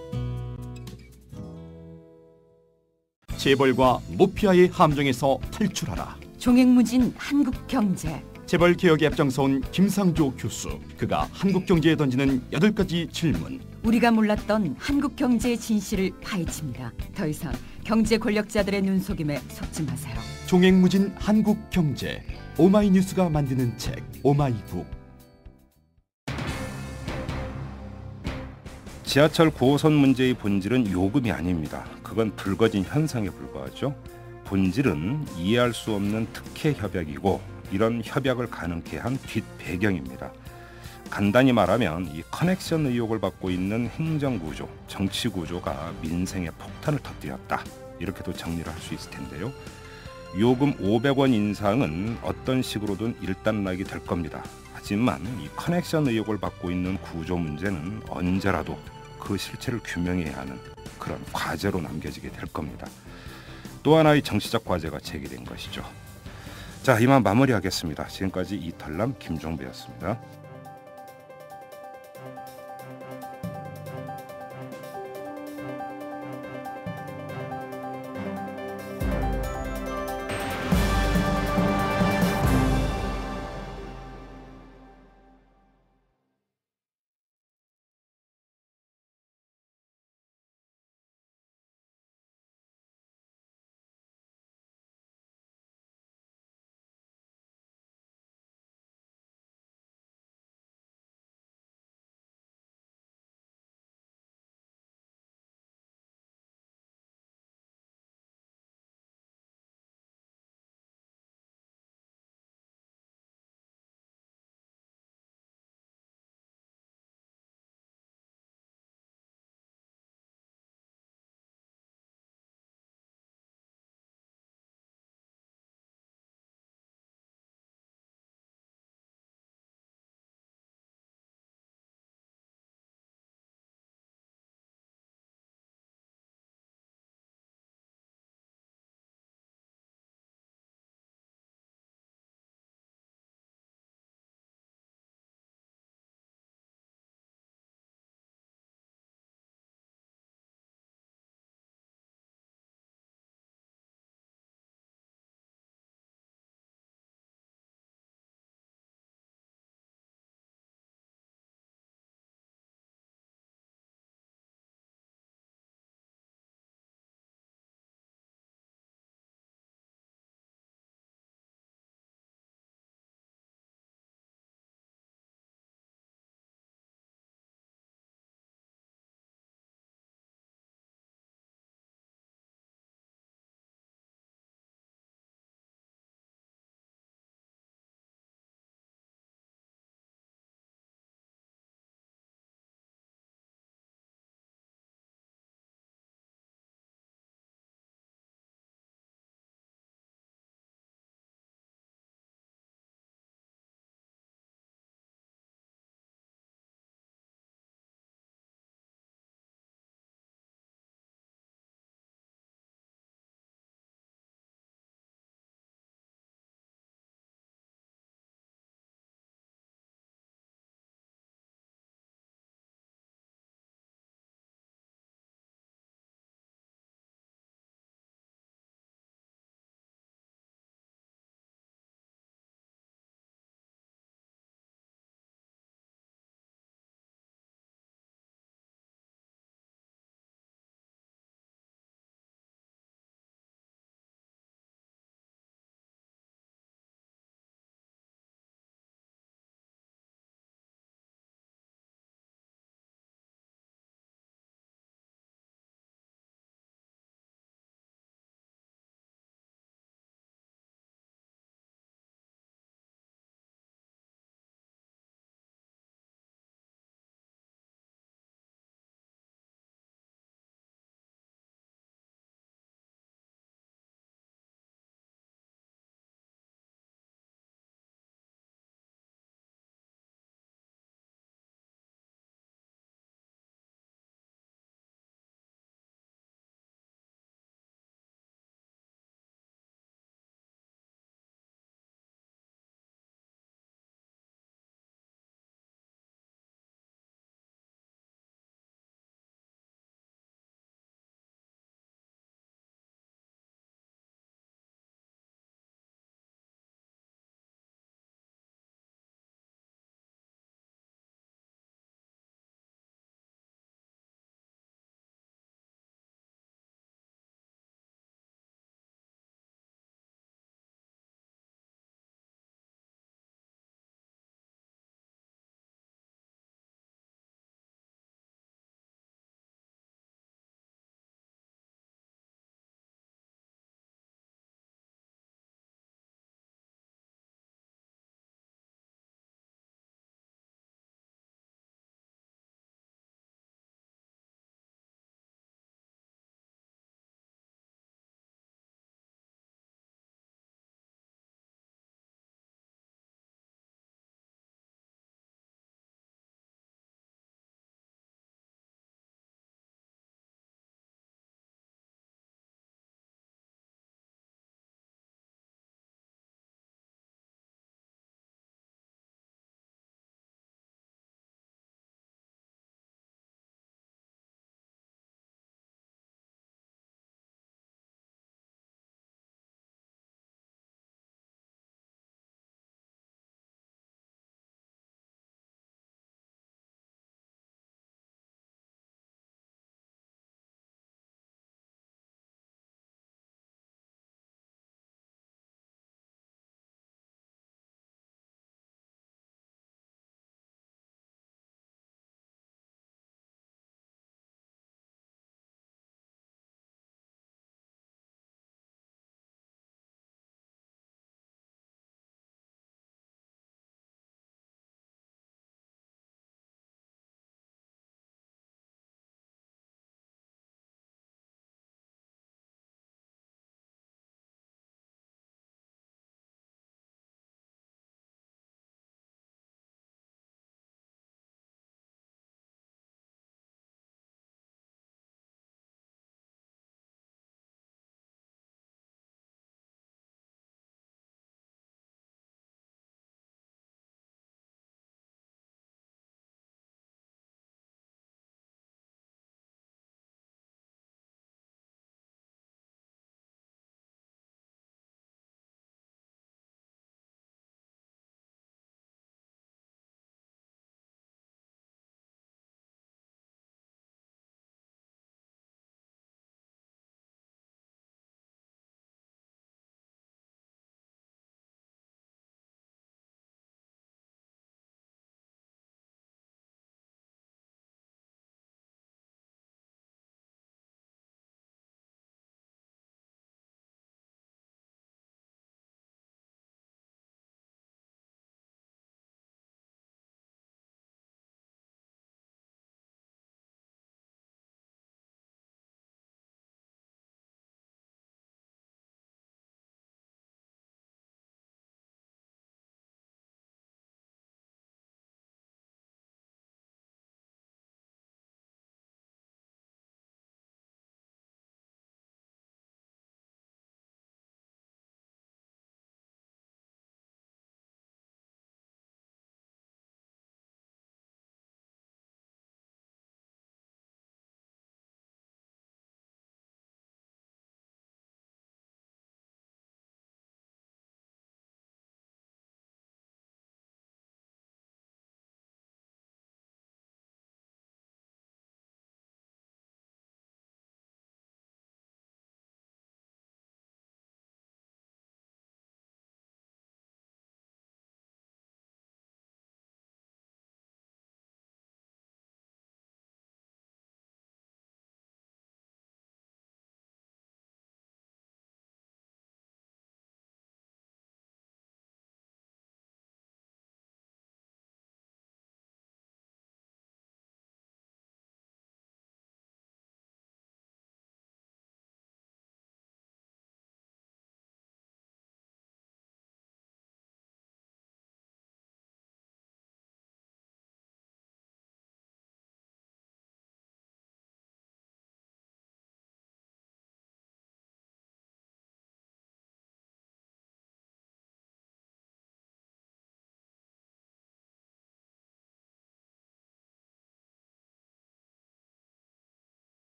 재벌과 모피아의 함정에서 탈출하라. 종횡무진 한국경제. 재벌 개혁에 앞장서온 김상조 교수. 그가 한국경제에 던지는 8가지 질문. 우리가 몰랐던 한국경제의 진실을 파헤칩니다. 더 이상 경제 권력자들의 눈속임에 속지 마세요. 종횡무진 한국경제. 오마이뉴스가 만드는 책 오마이북. 지하철 9호선 문제의 본질은 요금이 아닙니다. 그건 불거진 현상에 불과하죠. 본질은 이해할 수 없는 특혜 협약이고 이런 협약을 가능케 한 뒷배경입니다. 간단히 말하면 이 커넥션 의혹을 받고 있는 행정구조, 정치구조가 민생의 폭탄을 터뜨렸다. 이렇게도 정리를 할 수 있을 텐데요. 요금 500원 인상은 어떤 식으로든 일단락이 될 겁니다. 하지만 이 커넥션 의혹을 받고 있는 구조 문제는 언제라도 그 실체를 규명해야 하는 그런 과제로 남겨지게 될 겁니다. 또 하나의 정치적 과제가 제기된 것이죠. 자, 이만 마무리하겠습니다. 지금까지 이털남 김종배였습니다.